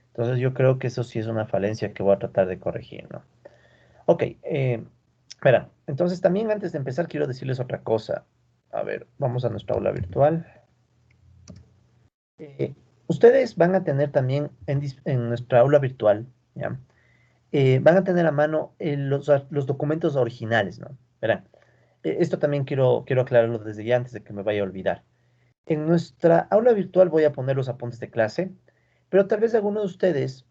Entonces yo creo que eso sí es una falencia que voy a tratar de corregir, ¿no? Ok, verán, entonces también antes de empezar quiero decirles otra cosa. A ver, vamos a nuestra aula virtual. Ustedes van a tener también en nuestra aula virtual, ¿ya? Van a tener a mano los documentos originales, ¿no? Verán, esto también quiero aclararlo desde ya antes de que me vaya a olvidar. En nuestra aula virtual voy a poner los apuntes de clase, pero tal vez alguno de ustedes,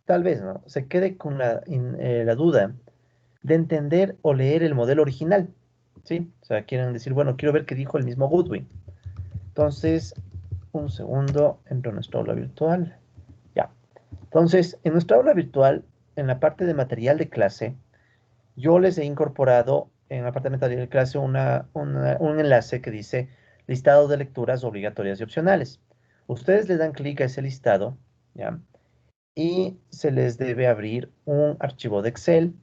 tal vez, ¿no? Se quede con la duda de entender o leer el modelo original, ¿sí? O sea, quieren decir, bueno, quiero ver qué dijo el mismo Goodwin. Entonces, un segundo, entro a nuestra aula virtual. Ya. Entonces, en nuestra aula virtual, en la parte de material de clase, yo les he incorporado en la parte de material de clase un enlace que dice listado de lecturas obligatorias y opcionales. Ustedes le dan clic a ese listado, ¿ya? Y se les debe abrir un archivo de Excel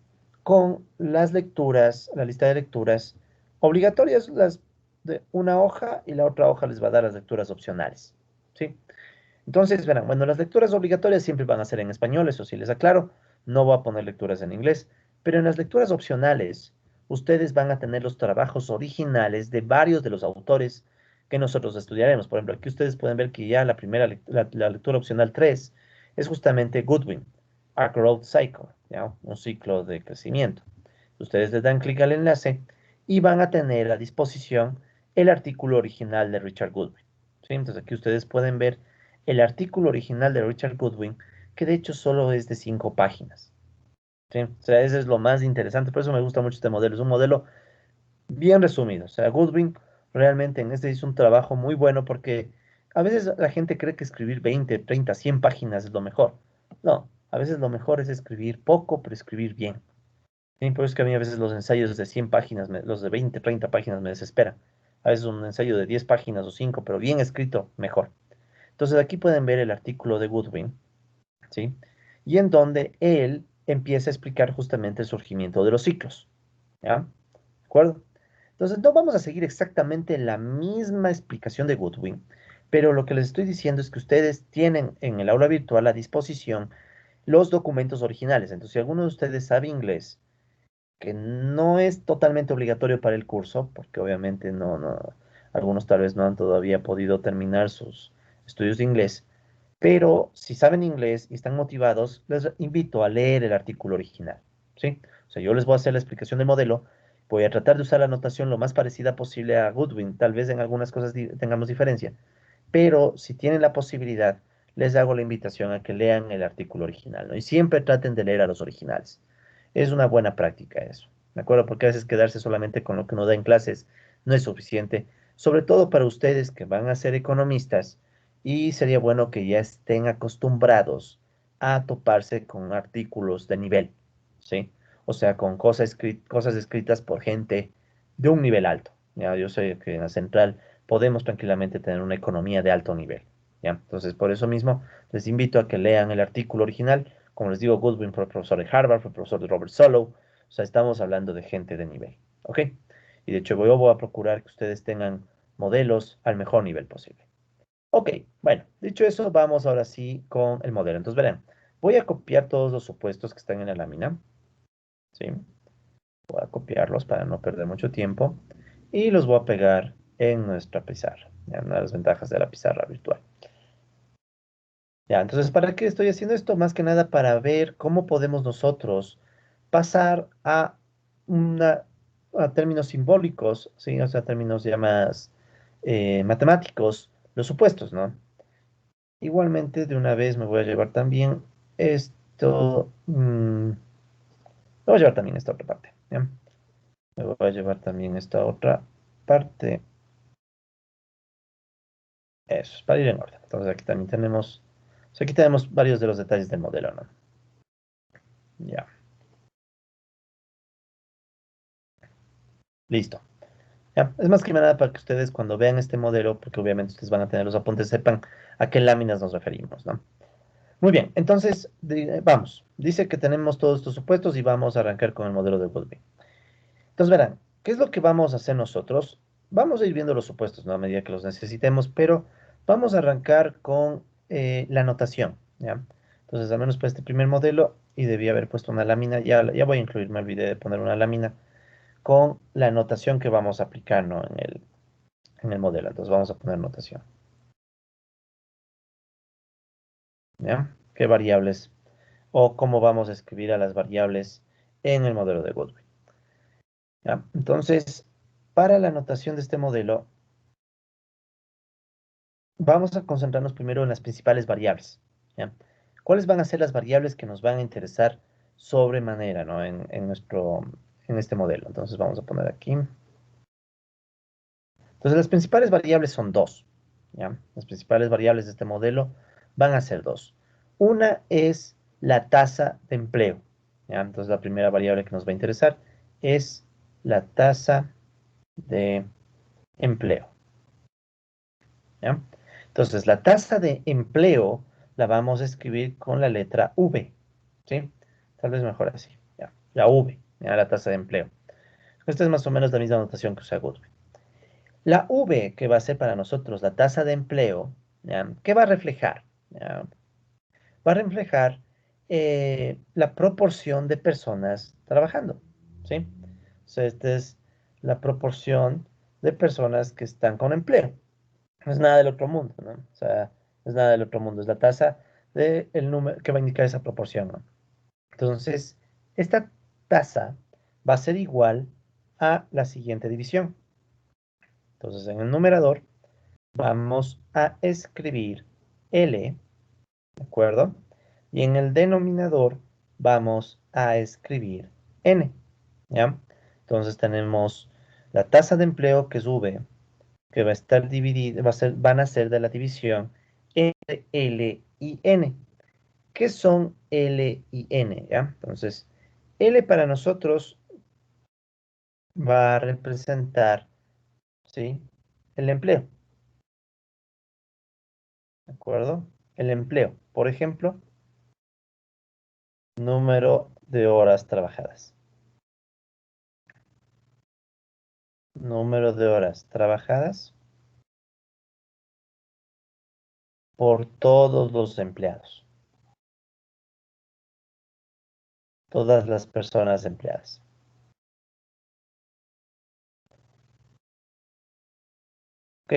con las lecturas, la lista de lecturas obligatorias, las de una hoja y la otra hoja les va a dar las lecturas opcionales, ¿sí? Entonces, verán, bueno, las lecturas obligatorias siempre van a ser en español, eso sí les aclaro, no voy a poner lecturas en inglés, pero en las lecturas opcionales, ustedes van a tener los trabajos originales de varios de los autores que nosotros estudiaremos. Por ejemplo, aquí ustedes pueden ver que ya la primera, la lectura opcional 3 es justamente Goodwin, A Growth Cycle, ¿ya? Un ciclo de crecimiento. Ustedes le dan clic al enlace y van a tener a disposición el artículo original de Richard Goodwin, ¿sí? Entonces aquí ustedes pueden ver el artículo original de Richard Goodwin, que de hecho solo es de 5 páginas. ¿Sí? O sea, eso es lo más interesante, por eso me gusta mucho este modelo. Es un modelo bien resumido. O sea, Goodwin realmente en este hizo un trabajo muy bueno porque a veces la gente cree que escribir 20, 30, 100 páginas es lo mejor. No, a veces lo mejor es escribir poco, pero escribir bien. Sí, por eso es que a mí a veces los ensayos de 100 páginas, los de 20, 30 páginas me desesperan. A veces un ensayo de 10 páginas o 5, pero bien escrito, mejor. Entonces aquí pueden ver el artículo de Goodwin, ¿sí? Y en donde él empieza a explicar justamente el surgimiento de los ciclos, ¿ya? ¿De acuerdo? Entonces no vamos a seguir exactamente la misma explicación de Goodwin, pero lo que les estoy diciendo es que ustedes tienen en el aula virtual a disposición los documentos originales. Entonces, si alguno de ustedes sabe inglés, que no es totalmente obligatorio para el curso, porque obviamente algunos tal vez no han todavía podido terminar sus estudios de inglés, pero si saben inglés y están motivados, les invito a leer el artículo original, ¿sí? O sea, yo les voy a hacer la explicación del modelo, voy a tratar de usar la notación lo más parecida posible a Goodwin, tal vez en algunas cosas tengamos diferencia, pero si tienen la posibilidad, les hago la invitación a que lean el artículo original, ¿no? Y siempre traten de leer a los originales. Es una buena práctica eso, ¿de acuerdo? Porque a veces quedarse solamente con lo que uno da en clases no es suficiente, sobre todo para ustedes que van a ser economistas y sería bueno que ya estén acostumbrados a toparse con artículos de nivel, ¿sí? O sea, con cosas escritas por gente de un nivel alto. Ya, yo sé que en la central podemos tranquilamente tener una economía de alto nivel, ¿ya? Entonces, por eso mismo, les invito a que lean el artículo original. Como les digo, Goodwin fue profesor de Harvard, fue profesor de Robert Solow, o sea, estamos hablando de gente de nivel, ¿ok? Y de hecho, yo voy a procurar que ustedes tengan modelos al mejor nivel posible. Ok, bueno, dicho eso, vamos ahora sí con el modelo. Entonces, verán, voy a copiar todos los supuestos que están en la lámina, ¿sí? Voy a copiarlos para no perder mucho tiempo y los voy a pegar en nuestra pizarra. Ya, una de las ventajas de la pizarra virtual. Ya, entonces, ¿para qué estoy haciendo esto? Más que nada para ver cómo podemos nosotros pasar una, a términos simbólicos, ¿sí? O sea, términos ya más matemáticos, los supuestos, ¿no? Igualmente, de una vez me voy a llevar también esto. Me voy a llevar también esta otra parte. ¿Ya? Me voy a llevar también esta otra parte. Eso, es para ir en orden. Entonces aquí también tenemos, o sea, aquí tenemos varios de los detalles del modelo, ¿no? Ya, listo. Ya, es más que nada para que ustedes cuando vean este modelo, porque obviamente ustedes van a tener los apuntes, sepan a qué láminas nos referimos, ¿no? Muy bien, entonces, vamos. Dice que tenemos todos estos supuestos y vamos a arrancar con el modelo de Goodwin. Entonces verán, ¿qué es lo que vamos a hacer nosotros? Vamos a ir viendo los supuestos, ¿no? A medida que los necesitemos, pero vamos a arrancar con la notación, ¿ya? Entonces, al menos para este primer modelo, y debía haber puesto una lámina, ya voy a incluir, me olvidé de poner una lámina con la notación que vamos a aplicar, ¿no? En el modelo. Entonces, vamos a poner notación. ¿ya? ¿Qué variables o cómo vamos a escribir a las variables en el modelo de Goodwin? ¿Ya? Entonces, para la notación de este modelo, vamos a concentrarnos primero en las principales variables, ¿ya? ¿Cuáles van a ser las variables que nos van a interesar sobremanera, ¿no? En este modelo. Entonces vamos a poner aquí. Entonces las principales variables son dos, ¿ya? Las principales variables de este modelo van a ser dos. Una es la tasa de empleo, ¿ya? Entonces la primera variable que nos va a interesar es la tasa de empleo, ¿ya? Entonces, la tasa de empleo la vamos a escribir con la letra V, ¿sí? Tal vez mejor así, ¿ya? La V, ¿ya? La tasa de empleo. Esta es más o menos la misma notación que usa Goodwin. La V, que va a ser para nosotros la tasa de empleo, ¿ya? ¿Qué va a reflejar? ¿Ya? Va a reflejar la proporción de personas trabajando, ¿sí? O sea, esta es la proporción de personas que están con empleo. No es nada del otro mundo, ¿no? O sea, no es nada del otro mundo, es la tasa del número que va a indicar esa proporción, ¿no? Entonces, esta tasa va a ser igual a la siguiente división. Entonces, en el numerador vamos a escribir L, ¿de acuerdo? Y en el denominador vamos a escribir N, ¿ya? Entonces tenemos la tasa de empleo, que es V, que va a estar dividida, van a ser de la división entre L y N. ¿Qué son L y N? ¿Ya? Entonces, L para nosotros va a representar, ¿sí? El empleo, ¿de acuerdo? El empleo, por ejemplo, número de horas trabajadas. Número de horas trabajadas por todos los empleados, todas las personas empleadas. ¿Ok?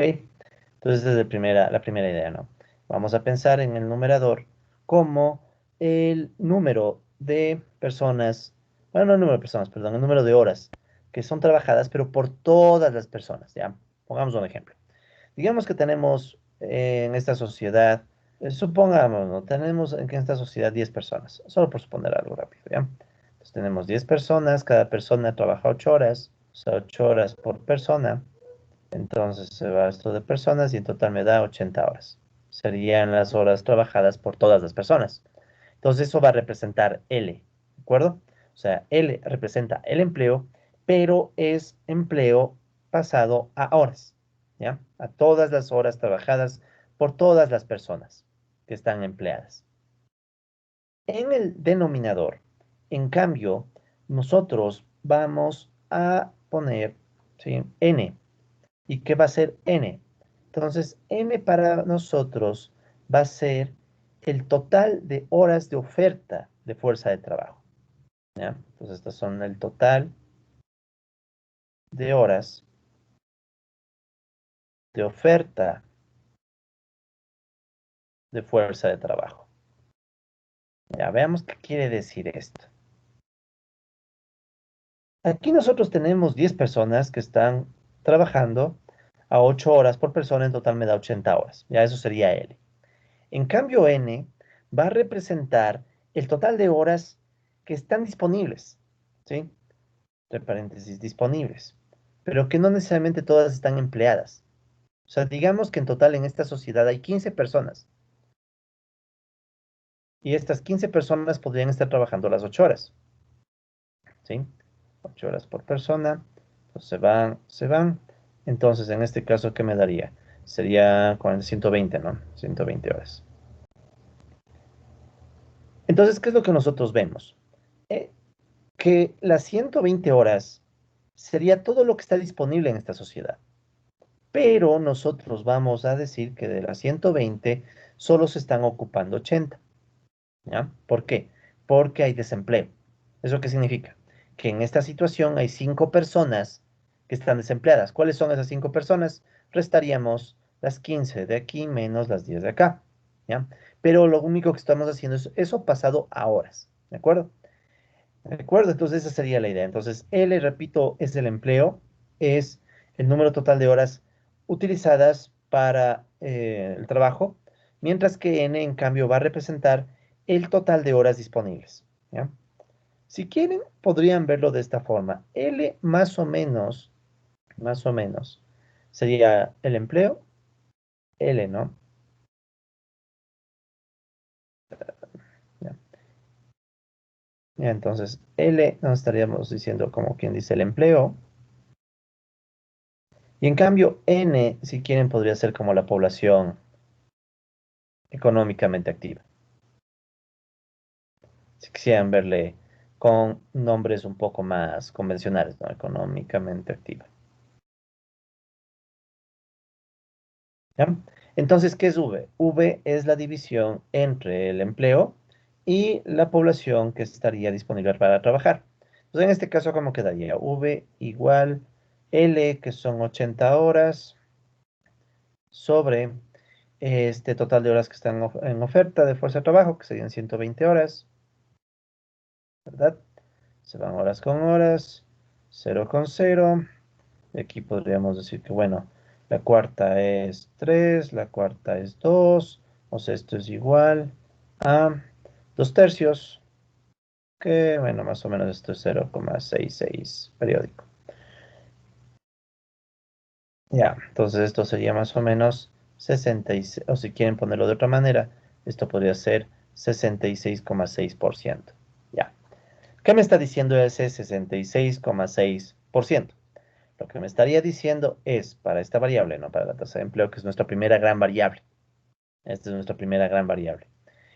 Entonces, esa es la primera idea, ¿no? Vamos a pensar en el numerador como el número de personas, bueno, no el número de personas, perdón, el número de horas que son trabajadas, pero por todas las personas, ¿ya? Pongamos un ejemplo. Digamos que tenemos en esta sociedad, supongamos, ¿no? Tenemos en esta sociedad 10 personas, solo por suponer algo rápido, ¿ya? Entonces tenemos 10 personas, cada persona trabaja 8 horas, o sea, 8 horas por persona. Entonces se va esto de personas y en total me da 80 horas. Serían las horas trabajadas por todas las personas. Entonces eso va a representar L, ¿de acuerdo? O sea, L representa el empleo, pero es empleo pasado a horas, ¿ya? A todas las horas trabajadas por todas las personas que están empleadas. En el denominador, en cambio, nosotros vamos a poner, ¿sí? N. ¿Y qué va a ser N? Entonces, N para nosotros va a ser el total de horas de oferta de fuerza de trabajo, ¿ya? Entonces, estos son el total de horas de oferta de fuerza de trabajo. Ya veamos qué quiere decir esto. Aquí nosotros tenemos 10 personas que están trabajando a 8 horas por persona, en total me da 80 horas. Ya eso sería L. En cambio, N va a representar el total de horas que están disponibles, ¿sí? Entre paréntesis, disponibles, pero que no necesariamente todas están empleadas. O sea, digamos que en total en esta sociedad hay 15 personas y estas 15 personas podrían estar trabajando las 8 horas, ¿sí? 8 horas por persona, pues se van. Entonces, en este caso, ¿qué me daría? Sería 120, ¿no? 120 horas. Entonces, ¿qué es lo que nosotros vemos? Eh, que las 120 horas sería todo lo que está disponible en esta sociedad. Pero nosotros vamos a decir que de las 120 solo se están ocupando 80. ¿Ya? ¿Por qué? Porque hay desempleo. ¿Eso qué significa? Que en esta situación hay 5 personas que están desempleadas. ¿Cuáles son esas 5 personas? Restaríamos las 15 de aquí menos las 10 de acá. ¿ya? Pero lo único que estamos haciendo es eso pasado a horas, ¿de acuerdo? ¿De acuerdo? Entonces esa sería la idea. Entonces L, repito, es el empleo, es el número total de horas utilizadas para el trabajo, mientras que N, en cambio, va a representar el total de horas disponibles, ¿ya? Si quieren, podrían verlo de esta forma. L más o menos, sería el empleo, L, ¿no? Ya, ya, entonces, L nos estaríamos diciendo como quien dice el empleo. Y en cambio, N, si quieren, podría ser como la población económicamente activa. Si quisieran verle con nombres un poco más convencionales, ¿no? Económicamente activa. ¿Ya? Entonces, ¿qué es V? V es la división entre el empleo y la población que estaría disponible para trabajar. Entonces, en este caso, ¿cómo quedaría? V igual L, que son 80 horas, sobre este total de horas que están en oferta de fuerza de trabajo, que serían 120 horas, ¿verdad? Se van horas con horas, 0 con 0. Y aquí podríamos decir que, bueno, la cuarta es 3, la cuarta es 2, o sea, esto es igual a 2 tercios, que, bueno, más o menos esto es 0,66 periódico. Ya, entonces esto sería más o menos 66, o si quieren ponerlo de otra manera, esto podría ser 66,6%. Ya. ¿Qué me está diciendo ese 66,6%? Lo que me estaría diciendo es, para esta variable, no para la tasa de empleo, que es nuestra primera gran variable. Esta es nuestra primera gran variable.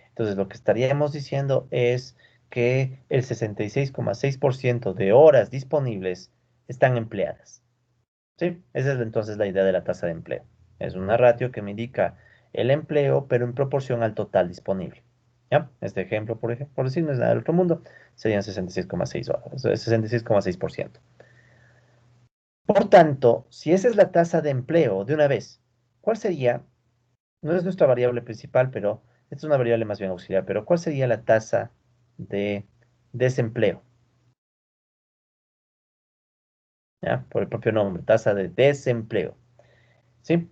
Entonces, lo que estaríamos diciendo es que el 66,6% de horas disponibles están empleadas. ¿Sí? Esa es entonces la idea de la tasa de empleo. Es una ratio que me indica el empleo, pero en proporción al total disponible. ¿Ya? Este ejemplo, por ejemplo, por decir, no es nada del otro mundo, serían 66,6 horas, 66,6%. Por tanto, si esa es la tasa de empleo de una vez, ¿cuál sería? No es nuestra variable principal, pero esta es una variable más bien auxiliar, pero ¿cuál sería la tasa de desempleo? ¿Ya? Por el propio nombre, tasa de desempleo. ¿Sí?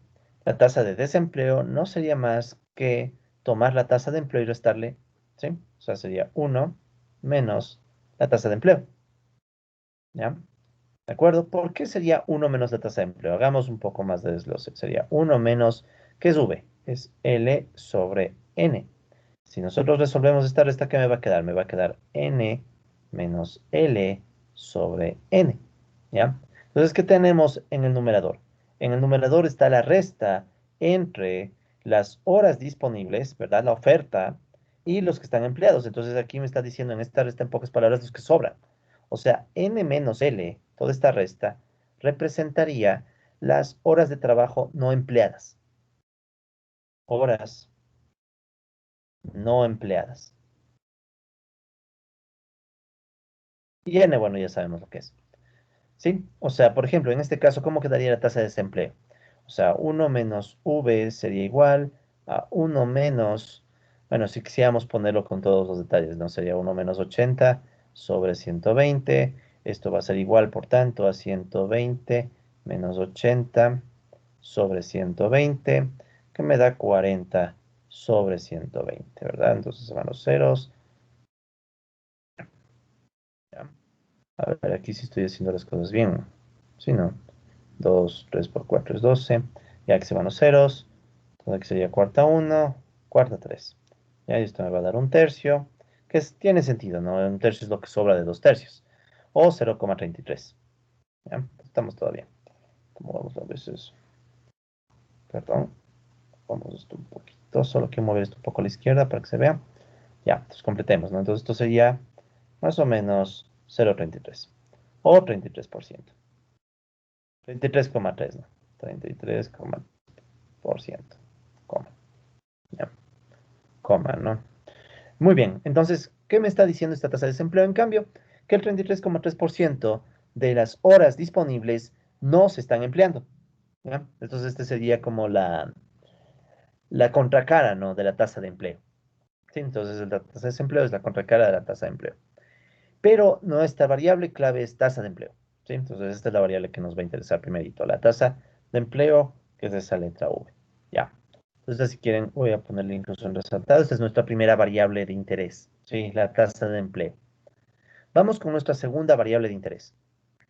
La tasa de desempleo no sería más que tomar la tasa de empleo y restarle, ¿sí? O sea, sería 1 menos la tasa de empleo. ¿Ya? ¿De acuerdo? ¿Por qué sería 1 menos la tasa de empleo? Hagamos un poco más de desglose. Sería 1 menos, ¿qué es V? Es L sobre N. Si nosotros resolvemos esta resta, ¿qué me va a quedar? Me va a quedar N menos L sobre N. ¿Ya? Entonces, ¿qué tenemos en el numerador? En el numerador está la resta entre las horas disponibles, ¿verdad? La oferta y los que están empleados. Entonces, aquí me está diciendo en esta resta, en pocas palabras, los que sobran. O sea, N menos L, toda esta resta, representaría las horas de trabajo no empleadas. Horas no empleadas. Y N, bueno, ya sabemos lo que es. ¿Sí? O sea, por ejemplo, en este caso, ¿cómo quedaría la tasa de desempleo? O sea, 1 menos V sería igual a 1 menos, bueno, si quisiéramos ponerlo con todos los detalles, ¿no? Sería 1 menos 80 sobre 120. Esto va a ser igual, por tanto, a 120 menos 80 sobre 120, que me da 40 sobre 120, ¿verdad? Entonces se van los ceros. ¿Ya? A ver, aquí sí estoy haciendo las cosas bien. Sí, ¿no? 2, 3 por 4 es 12. Ya que se van los ceros. Entonces aquí sería cuarta 1, cuarta 3. Ya, y esto me va a dar un tercio, que tiene sentido, ¿no? Un tercio es lo que sobra de 2 tercios. O 0,33. ¿Ya? Estamos todavía. Como vamos a veces. Perdón. Vamos esto un poquito. Solo quiero mover esto un poco a la izquierda para que se vea. Ya, entonces completemos, ¿no? Entonces esto sería más o menos 0,33. O 33%. 33,3, ¿no? 33,por ciento. Coma. Ya, coma, ¿no? Muy bien. Entonces, ¿qué me está diciendo esta tasa de desempleo? En cambio, que el 33,3% de las horas disponibles no se están empleando. ¿Ya? Entonces, este sería como la contracara, ¿no? De la tasa de empleo. ¿Sí? Entonces la tasa de desempleo es la contracara de la tasa de empleo. Pero nuestra variable clave es tasa de empleo. ¿Sí? Entonces esta es la variable que nos va a interesar primerito. La tasa de empleo, que es esa letra V. Ya. Entonces si quieren, voy a ponerle incluso en resaltado. Esta es nuestra primera variable de interés. ¿Sí? La tasa de empleo. Vamos con nuestra segunda variable de interés.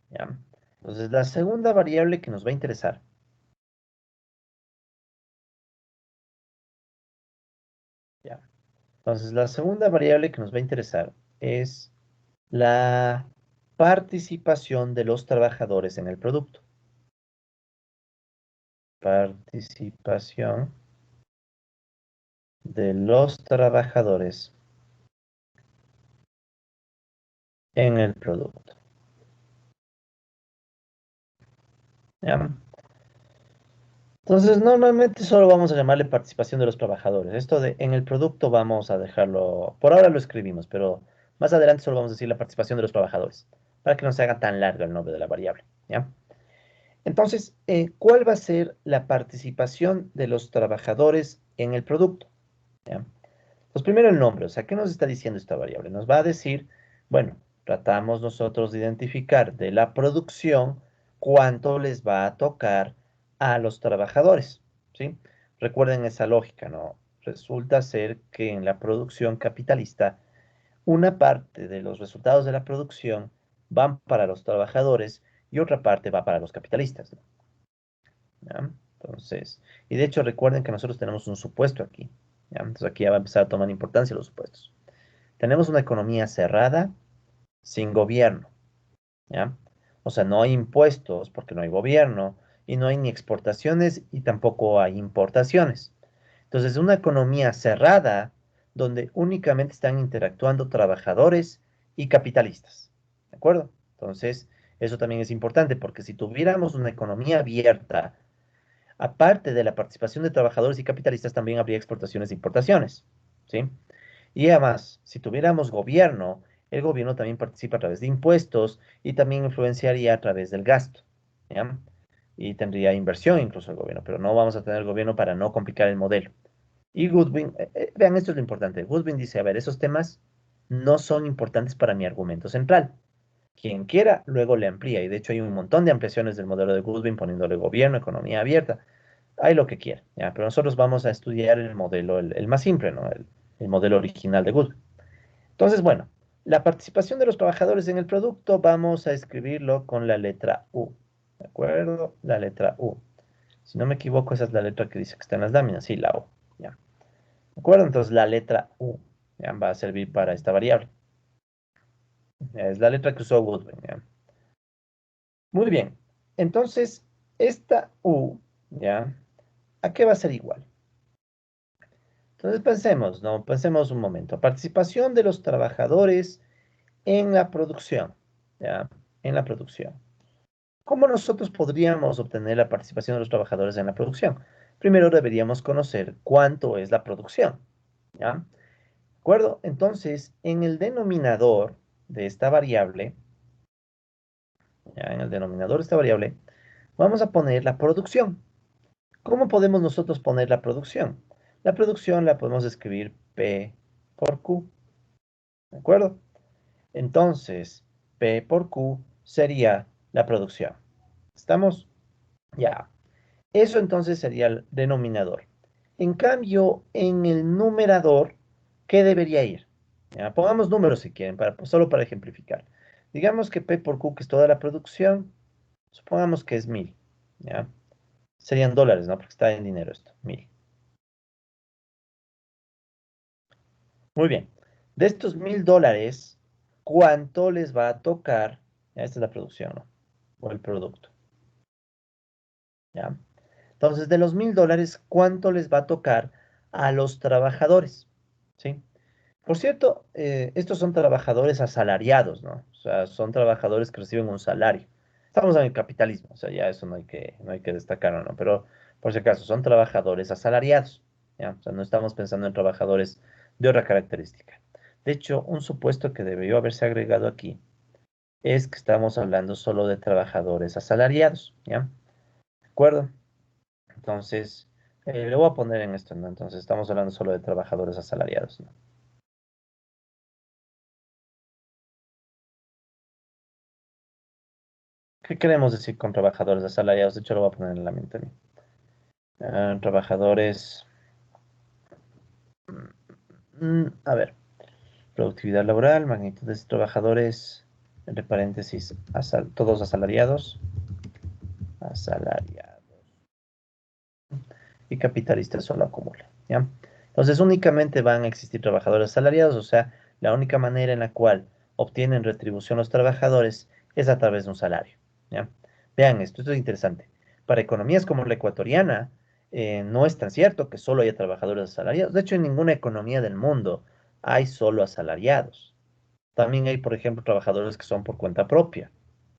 ¿Ya? Entonces la segunda variable que nos va a interesar. ¿Ya? Entonces la segunda variable que nos va a interesar es la participación de los trabajadores en el producto. Participación de los trabajadores en el producto. ¿Ya? Entonces, normalmente solo vamos a llamarle participación de los trabajadores. Esto de en el producto vamos a dejarlo, por ahora lo escribimos, pero más adelante solo vamos a decir la participación de los trabajadores, para que no se haga tan largo el nombre de la variable. ¿Ya? Entonces, ¿cuál va a ser la participación de los trabajadores en el producto? ¿Ya? Pues primero el nombre, o sea, ¿qué nos está diciendo esta variable? Nos va a decir, bueno, tratamos nosotros de identificar de la producción cuánto les va a tocar a los trabajadores, ¿sí? Recuerden esa lógica, ¿no? Resulta ser que en la producción capitalista, una parte de los resultados de la producción van para los trabajadores y otra parte va para los capitalistas, ¿no? ¿Ya? Entonces, y de hecho recuerden que nosotros tenemos un supuesto aquí, ¿ya? Entonces aquí ya va a empezar a tomar importancia los supuestos. Tenemos una economía cerrada sin gobierno, ¿ya? O sea, no hay impuestos porque no hay gobierno y no hay ni exportaciones y tampoco hay importaciones. Entonces, una economía cerrada donde únicamente están interactuando trabajadores y capitalistas, ¿de acuerdo? Entonces, eso también es importante porque si tuviéramos una economía abierta, aparte de la participación de trabajadores y capitalistas, también habría exportaciones e importaciones, ¿sí? Y además, si tuviéramos gobierno, el gobierno también participa a través de impuestos y también influenciaría a través del gasto, ¿ya? Y tendría inversión incluso el gobierno, pero no vamos a tener gobierno para no complicar el modelo. Y Goodwin, vean, esto es lo importante. Goodwin dice, a ver, esos temas no son importantes para mi argumento central. Quien quiera, luego le amplía. Y de hecho hay un montón de ampliaciones del modelo de Goodwin poniéndole gobierno, economía abierta. Hay lo que quiera, ¿ya? Pero nosotros vamos a estudiar el modelo, el más simple, ¿no? El modelo original de Goodwin. Entonces, bueno, la participación de los trabajadores en el producto vamos a escribirlo con la letra U. ¿De acuerdo? La letra U. Si no me equivoco, esa es la letra que dice que está en las láminas. Sí, la U. ¿Ya? ¿De acuerdo? Entonces, la letra U ya va a servir para esta variable. Ya, es la letra que usó Goodwin. ¿Ya? Muy bien. Entonces, esta U, ¿ya? ¿A qué va a ser igual? Entonces pensemos, ¿no? Pensemos un momento. Participación de los trabajadores en la producción, ¿ya? En la producción. ¿Cómo nosotros podríamos obtener la participación de los trabajadores en la producción? Primero deberíamos conocer cuánto es la producción, ¿ya? ¿De acuerdo? Entonces, en el denominador de esta variable, ¿ya? En el denominador de esta variable, vamos a poner la producción. ¿Cómo podemos nosotros poner la producción? La producción la podemos escribir P por Q, ¿de acuerdo? Entonces, P por Q sería la producción. ¿Estamos? Ya. Eso entonces sería el denominador. En cambio, en el numerador, ¿qué debería ir? Ya, pongamos números si quieren, solo para ejemplificar. Digamos que P por Q, que es toda la producción, supongamos que es 1000. ¿Ya? Serían dólares, ¿no? Porque está en dinero esto, 1000. Muy bien. De estos $1000, ¿cuánto les va a tocar? Ya, esta es la producción, ¿no? O el producto. ¿Ya? Entonces, de los $1000, ¿cuánto les va a tocar a los trabajadores? ¿Sí? Por cierto, estos son trabajadores asalariados, ¿no? O sea, son trabajadores que reciben un salario. Estamos en el capitalismo, o sea, ya eso no hay que destacarlo, ¿no? Pero, por si acaso, son trabajadores asalariados, ¿ya? O sea, no estamos pensando en trabajadores de otra característica. De hecho, un supuesto que debió haberse agregado aquí es que estamos hablando solo de trabajadores asalariados, ¿ya? ¿De acuerdo? Entonces, Le voy a poner en esto, ¿no? Entonces, estamos hablando solo de trabajadores asalariados, ¿no? ¿Qué queremos decir con trabajadores asalariados? De hecho, lo voy a poner en la mente a mí. Trabajadores, a ver, productividad laboral, magnitud de trabajadores, entre paréntesis, todos asalariados, asalariados, y capitalistas solo acumulan, ¿ya? Entonces, únicamente van a existir trabajadores asalariados, o sea, la única manera en la cual obtienen retribución los trabajadores es a través de un salario, ¿ya? Vean esto es interesante. Para economías como la ecuatoriana, no es tan cierto que solo haya trabajadores asalariados. De hecho, en ninguna economía del mundo hay solo asalariados. También hay, por ejemplo, trabajadores que son por cuenta propia.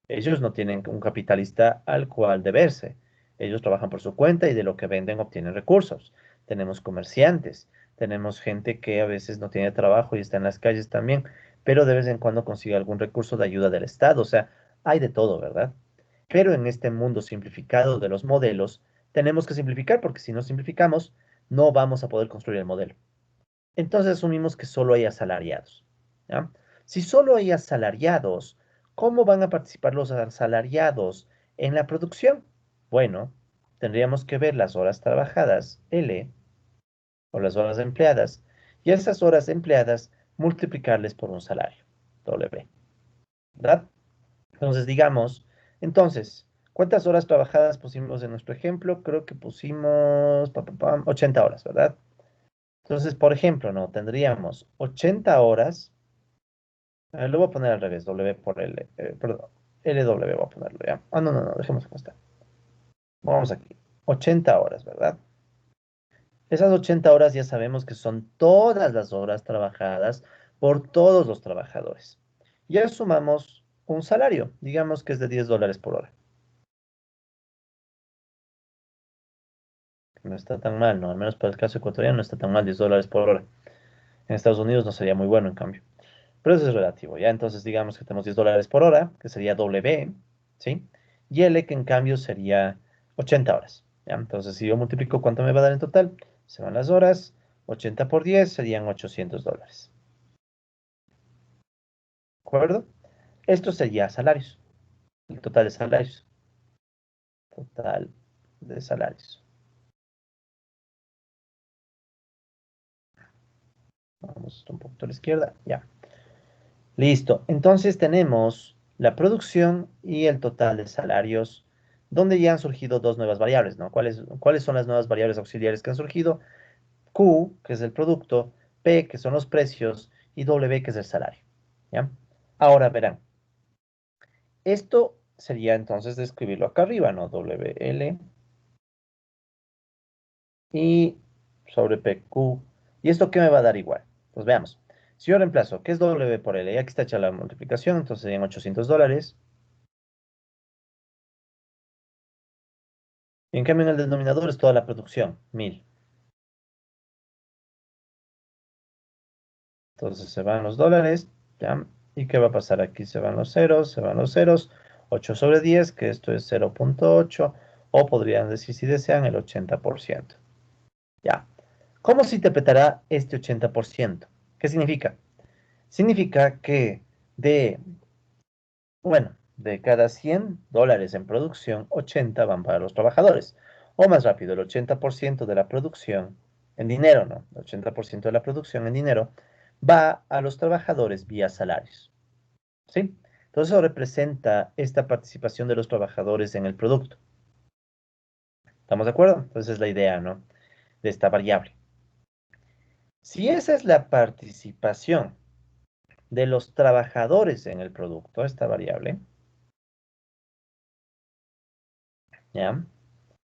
Ellos no tienen un capitalista al cual deberse. Ellos trabajan por su cuenta y de lo que venden obtienen recursos. Tenemos comerciantes, tenemos gente que a veces no tiene trabajo y está en las calles también, pero de vez en cuando consigue algún recurso de ayuda del Estado. O sea, hay de todo, ¿verdad? Pero en este mundo simplificado de los modelos, tenemos que simplificar porque si no simplificamos, no vamos a poder construir el modelo. Entonces asumimos que solo hay asalariados, ¿ya? Si solo hay asalariados, ¿cómo van a participar los asalariados en la producción? Bueno, tendríamos que ver las horas trabajadas, L, o las horas empleadas, y esas horas empleadas multiplicarles por un salario, W, ¿verdad? Entonces, digamos, ¿cuántas horas trabajadas pusimos en nuestro ejemplo? Creo que pusimos 80 horas, ¿verdad? Entonces, por ejemplo, ¿no? Tendríamos 80 horas. Lo voy a poner al revés, W por L. Perdón, LW voy a ponerlo ya. Ah, no, no, no, dejemos como está. Vamos aquí. 80 horas, ¿verdad? Esas 80 horas ya sabemos que son todas las horas trabajadas por todos los trabajadores. Ya sumamos un salario, digamos que es de $10 por hora. No está tan mal, ¿no? Al menos para el caso ecuatoriano no está tan mal $10 por hora. En Estados Unidos no sería muy bueno, en cambio. Pero eso es relativo, ¿ya? Entonces digamos que tenemos $10 por hora, que sería W, ¿sí? Y L, que en cambio sería 80 horas, ¿ya? Entonces si yo multiplico cuánto me va a dar en total, se van las horas, 80 por 10 serían $800, ¿de acuerdo? Esto sería salarios, el total de salarios, total de salarios. Vamos un poquito a la izquierda, ya. Listo. Entonces tenemos la producción y el total de salarios, donde ya han surgido dos nuevas variables, ¿no? ¿Cuáles son las nuevas variables auxiliares que han surgido? Q, que es el producto, P, que son los precios, y W, que es el salario. ¿Ya? Ahora verán, esto sería entonces de escribirlo acá arriba, ¿no? WL y sobre PQ. ¿Y esto qué me va a dar igual? Pues veamos. Si yo reemplazo, ¿qué es W por L? Y aquí está hecha la multiplicación, entonces serían $800. Y en cambio en el denominador es toda la producción, 1000. Entonces se van los dólares, ¿ya? ¿Y qué va a pasar aquí? Se van los ceros, se van los ceros. 8 sobre 10, que esto es 0,8, o podrían decir, si desean, el 80%. ¿Ya? ¿Cómo se interpretará este 80%? ¿Qué significa? Significa que de, bueno, de cada $100 en producción, 80 van para los trabajadores. O más rápido, el 80% de la producción en dinero, ¿no? El 80% de la producción en dinero va a los trabajadores vía salarios, ¿sí? Entonces eso representa esta participación de los trabajadores en el producto. ¿Estamos de acuerdo? Entonces es la idea, ¿no? De esta variable. Si esa es la participación de los trabajadores en el producto, esta variable, ¿ya?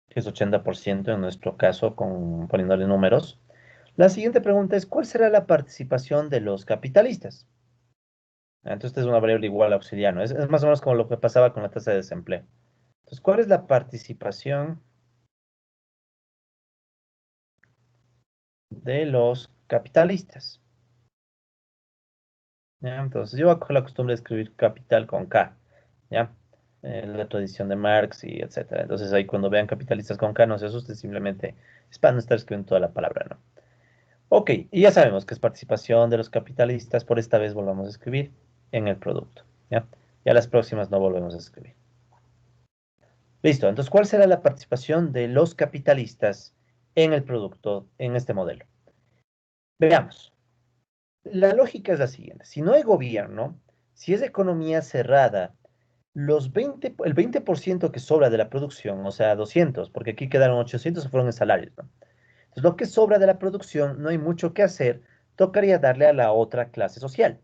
Que es 80% en nuestro caso, poniéndole números. La siguiente pregunta es, ¿cuál será la participación de los capitalistas? Entonces, esta es una variable igual auxiliar, ¿no? Es más o menos como lo que pasaba con la tasa de desempleo. Entonces, ¿cuál es la participación de los capitalistas? ¿Ya? Entonces, yo voy a coger la costumbre de escribir capital con K, ¿ya? la tradición de Marx y etcétera. Entonces ahí cuando vean capitalistas con K, no se asusten, simplemente es para no estar escribiendo toda la palabra, ¿no? Ok, y ya sabemos que es participación de los capitalistas, por esta vez volvamos a escribir en el producto, ¿ya? Ya las próximas no volvemos a escribir. Listo, entonces, ¿cuál será la participación de los capitalistas en el producto, en este modelo? Veamos. La lógica es la siguiente. Si no hay gobierno, si es economía cerrada, el 20% que sobra de la producción, o sea, 200, porque aquí quedaron 800, fueron en salarios, ¿no? Entonces, lo que sobra de la producción, no hay mucho que hacer, tocaría darle a la otra clase social,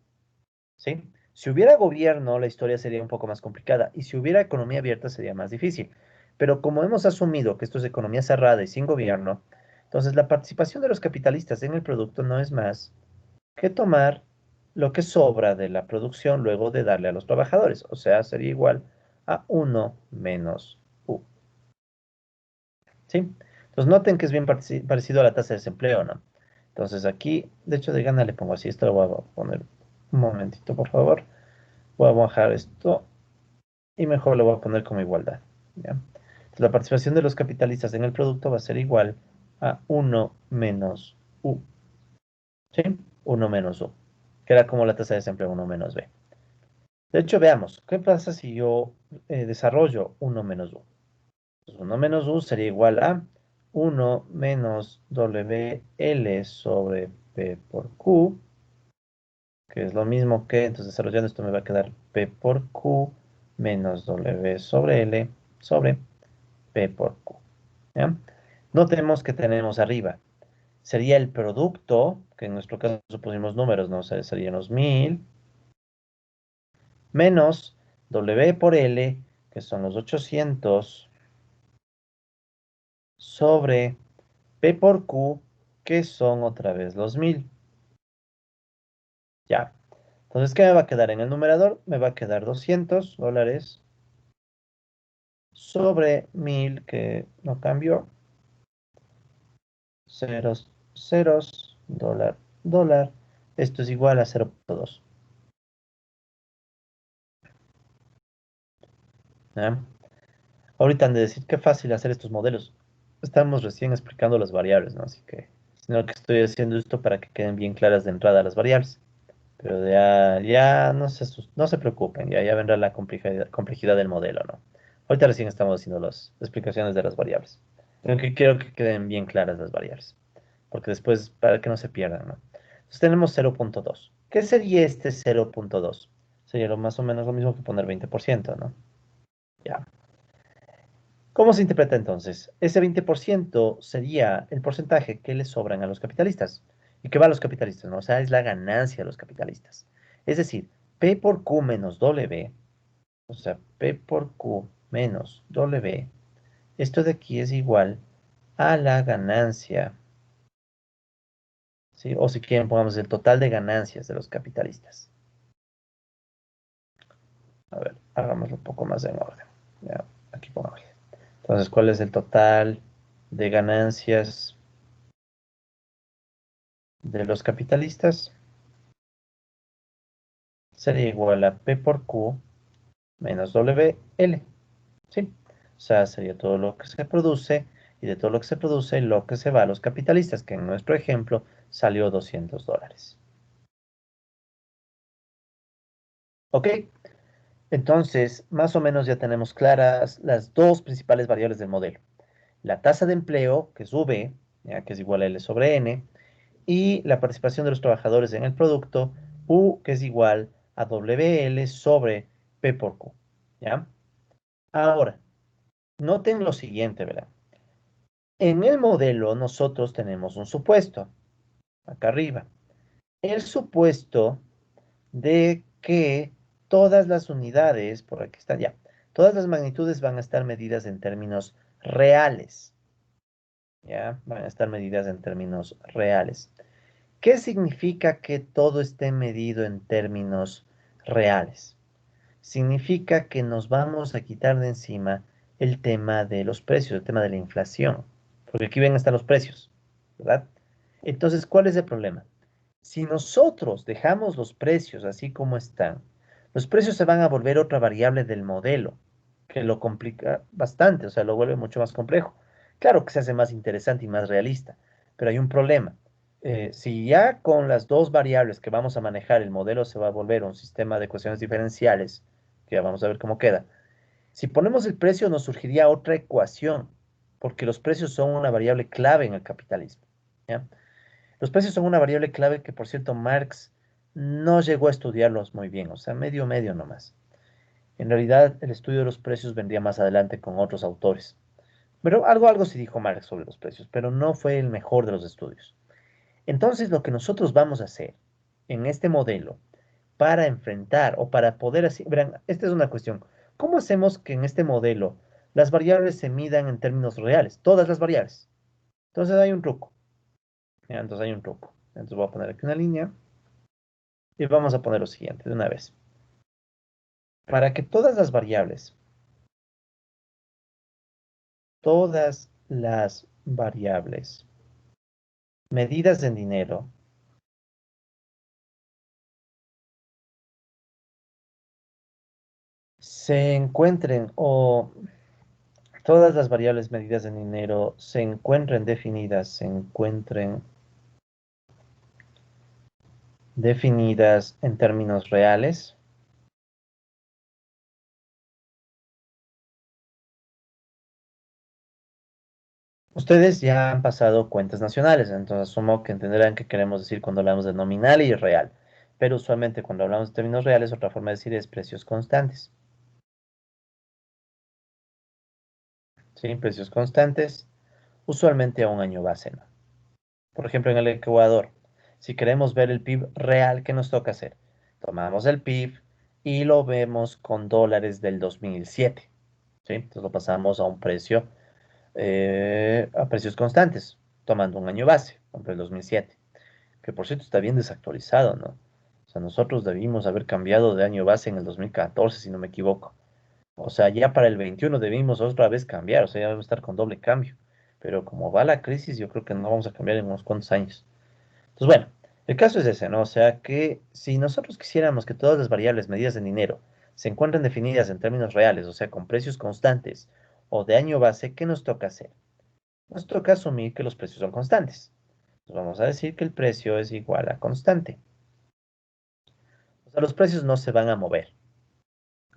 ¿sí? Si hubiera gobierno, la historia sería un poco más complicada, y si hubiera economía abierta, sería más difícil. Pero como hemos asumido que esto es economía cerrada y sin gobierno, entonces la participación de los capitalistas en el producto no es más que tomar lo que sobra de la producción luego de darle a los trabajadores. O sea, sería igual a uno menos U. ¿Sí? Entonces noten que es bien parecido a la tasa de desempleo, ¿no? Entonces aquí, de hecho de gana le pongo así. Esto lo voy a poner un momentito, por favor. Voy a bajar esto y mejor lo voy a poner como igualdad. ¿Ya? Entonces, la participación de los capitalistas en el producto va a ser igual a uno menos U. ¿Sí? Uno menos U. Que era como la tasa de desempleo, uno menos B. De hecho, veamos, ¿qué pasa si yo desarrollo uno menos u? Pues 1 menos u sería igual a uno menos WL sobre P por Q, que es lo mismo que, entonces desarrollando esto me va a quedar P por Q menos W sobre L sobre P por Q. ¿Ya? Notemos que tenemos arriba. Sería el producto, que en nuestro caso pusimos números, ¿no? O sea, serían los 1000 menos W por L, que son los 800, sobre P por Q, que son otra vez los 1000. Ya. Entonces, ¿qué me va a quedar en el numerador? Me va a quedar $200 sobre 1000, que no cambió. Ceros, ceros, dólar, dólar. Esto es igual a 0.2. ¿Ya? Ahorita han de decir qué fácil hacer estos modelos. Estamos recién explicando las variables, ¿no? Así que, sino que estoy haciendo esto para que queden bien claras de entrada las variables. Pero ya no se preocupen, ya vendrá la complejidad del modelo, ¿no? Ahorita recién estamos haciendo las explicaciones de las variables. Pero que quiero que queden bien claras las variables, porque después, para que no se pierdan, ¿no? Entonces tenemos 0.2. ¿Qué sería este 0.2? Sería más o menos lo mismo que poner 20%, ¿no? Ya. ¿Cómo se interpreta entonces? Ese 20% sería el porcentaje que le sobran a los capitalistas y que va a los capitalistas, ¿no? O sea, es la ganancia de los capitalistas. Es decir, P por Q menos W, o sea, P por Q menos W, esto de aquí es igual a la ganancia, ¿sí? O si quieren, pongamos el total de ganancias de los capitalistas. A ver, hagámoslo un poco más en orden. Ya, aquí pongamos. Entonces, ¿cuál es el total de ganancias de los capitalistas? Sería igual a P por Q menos WL. ¿Sí? O sea, sería todo lo que se produce y de todo lo que se produce, lo que se va a los capitalistas, que en nuestro ejemplo salió $200. ¿Ok? Entonces, más o menos ya tenemos claras las dos principales variables del modelo. La tasa de empleo, que es V, ya, que es igual a L sobre N, y la participación de los trabajadores en el producto, U, que es igual a WL sobre P por Q. ¿Ya? Ahora, noten lo siguiente, ¿verdad? En el modelo nosotros tenemos un supuesto, acá arriba. El supuesto de que todas las unidades, por aquí están ya, todas las magnitudes van a estar medidas en términos reales. ¿Ya? Van a estar medidas en términos reales. ¿Qué significa que todo esté medido en términos reales? Significa que nos vamos a quitar de encima el tema de los precios, el tema de la inflación, porque aquí ven están los precios, ¿verdad? Entonces, ¿cuál es el problema? Si nosotros dejamos los precios así como están, los precios se van a volver otra variable del modelo. que lo complica bastante, o sea, lo vuelve mucho más complejo. Claro que se hace más interesante y más realista, pero hay un problema. Si ya con las dos variables que vamos a manejar el modelo se va a volver un sistema de ecuaciones diferenciales, que ya vamos a ver cómo queda. Si ponemos el precio nos surgiría otra ecuación, porque los precios son una variable clave en el capitalismo. ¿Ya? Los precios son una variable clave que, por cierto, Marx no llegó a estudiarlos muy bien, o sea, medio medio nomás. En realidad, el estudio de los precios vendría más adelante con otros autores. Pero algo sí dijo Marx sobre los precios, pero no fue el mejor de los estudios. Entonces, lo que nosotros vamos a hacer en este modelo para enfrentar o para poder así, verán, esta es una cuestión. ¿Cómo hacemos que en este modelo las variables se midan en términos reales? Todas las variables. Entonces hay un truco. ¿Ya? Entonces hay un truco. Entonces voy a poner aquí una línea y vamos a poner lo siguiente de una vez. Para que todas las variables medidas en dinero se encuentren o todas las variables medidas en dinero se encuentren definidas, se encuentren definidas en términos reales. Ustedes ya han pasado cuentas nacionales, entonces asumo que entenderán qué queremos decir cuando hablamos de nominal y real. Pero usualmente cuando hablamos de términos reales, otra forma de decir es precios constantes. ¿Sí? Precios constantes, usualmente a un año base, ¿no? Por ejemplo, en el Ecuador, si queremos ver el PIB real, ¿qué nos toca hacer? Tomamos el PIB y lo vemos con dólares del 2007. ¿Sí? Entonces lo pasamos a un precio, a precios constantes, tomando un año base, por ejemplo, el 2007, que por cierto está bien desactualizado, ¿no? O sea, nosotros debimos haber cambiado de año base en el 2014, si no me equivoco. O sea, ya para el 21 debimos otra vez cambiar, o sea, ya debemos estar con doble cambio. Pero como va la crisis, yo creo que no vamos a cambiar en unos cuantos años. Entonces, bueno, el caso es ese, ¿no? O sea, que si nosotros quisiéramos que todas las variables medidas en dinero se encuentren definidas en términos reales, o sea, con precios constantes o de año base, ¿qué nos toca hacer? Nos toca asumir que los precios son constantes. Entonces, vamos a decir que el precio es igual a constante. O sea, los precios no se van a mover.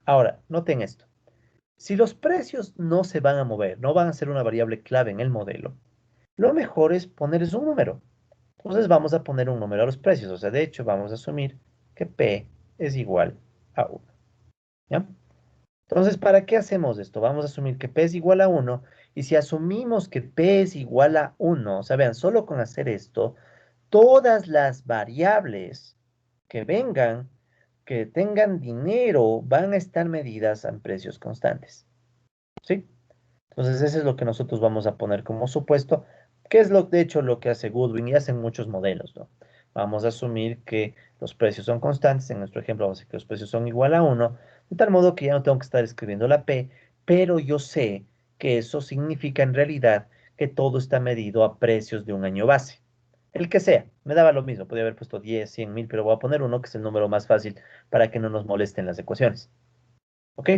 Ahora, noten esto. Si los precios no se van a mover, no van a ser una variable clave en el modelo, lo mejor es ponerles un número. Entonces vamos a poner un número a los precios. O sea, de hecho, vamos a asumir que P es igual a 1. ¿Ya? Entonces, ¿para qué hacemos esto? Vamos a asumir que P es igual a 1. Y si asumimos que P es igual a 1, o sea, vean, solo con hacer esto, todas las variables que vengan, que tengan dinero, van a estar medidas en precios constantes. ¿Sí? Entonces, eso es lo que nosotros vamos a poner como supuesto, que es de hecho lo que hace Goodwin y hacen muchos modelos, ¿no? Vamos a asumir que los precios son constantes, en nuestro ejemplo vamos a decir que los precios son igual a 1, de tal modo que ya no tengo que estar escribiendo la P, pero yo sé que eso significa en realidad que todo está medido a precios de un año base. El que sea, me daba lo mismo, podría haber puesto 10, 100 mil, pero voy a poner uno que es el número más fácil para que no nos molesten las ecuaciones. ¿Ok?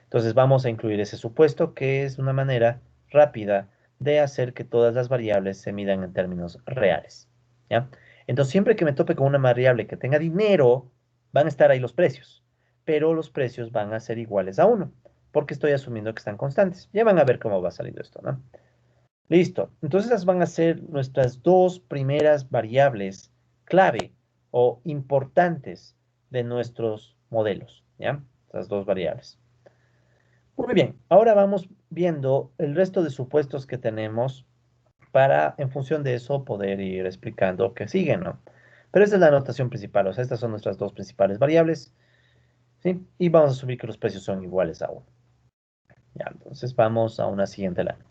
Entonces vamos a incluir ese supuesto que es una manera rápida de hacer que todas las variables se midan en términos reales. ¿Ya? Entonces siempre que me tope con una variable que tenga dinero, van a estar ahí los precios, pero los precios van a ser iguales a 1, porque estoy asumiendo que están constantes. Ya van a ver cómo va saliendo esto, ¿no? Listo. Entonces esas van a ser nuestras dos primeras variables clave o importantes de nuestros modelos, ¿ya? Esas dos variables. Muy bien, ahora vamos viendo el resto de supuestos que tenemos para, en función de eso, poder ir explicando qué siguen, ¿no? Pero esa es la anotación principal, o sea, estas son nuestras dos principales variables, ¿sí? Y vamos a asumir que los precios son iguales a 1. Ya, entonces vamos a una siguiente lámina.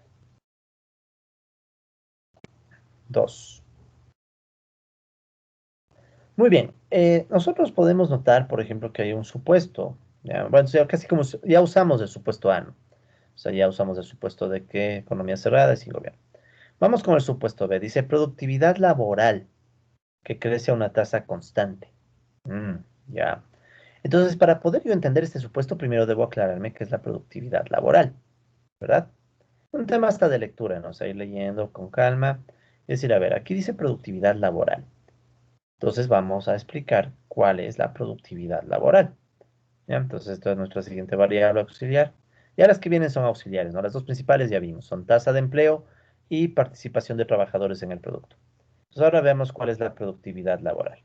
2. Muy bien, nosotros podemos notar, por ejemplo, que hay un supuesto, ¿ya? Bueno, ya casi como ya usamos el supuesto A, ¿no? O sea, ya usamos el supuesto de que economía cerrada es sin gobierno. Vamos con el supuesto B. Dice productividad laboral que crece a una tasa constante. Mm, ya. Entonces, para poder yo entender este supuesto, primero debo aclararme qué es la productividad laboral, ¿verdad? Un tema hasta de lectura, ¿no? O sea, ir leyendo con calma. Es decir, a ver, aquí dice productividad laboral. Entonces vamos a explicar cuál es la productividad laboral. ¿Ya? Entonces, esto es nuestra siguiente variable auxiliar. Y ahora las que vienen son auxiliares, ¿no? Las dos principales ya vimos, son tasa de empleo y participación de trabajadores en el producto. Entonces, ahora veamos cuál es la productividad laboral.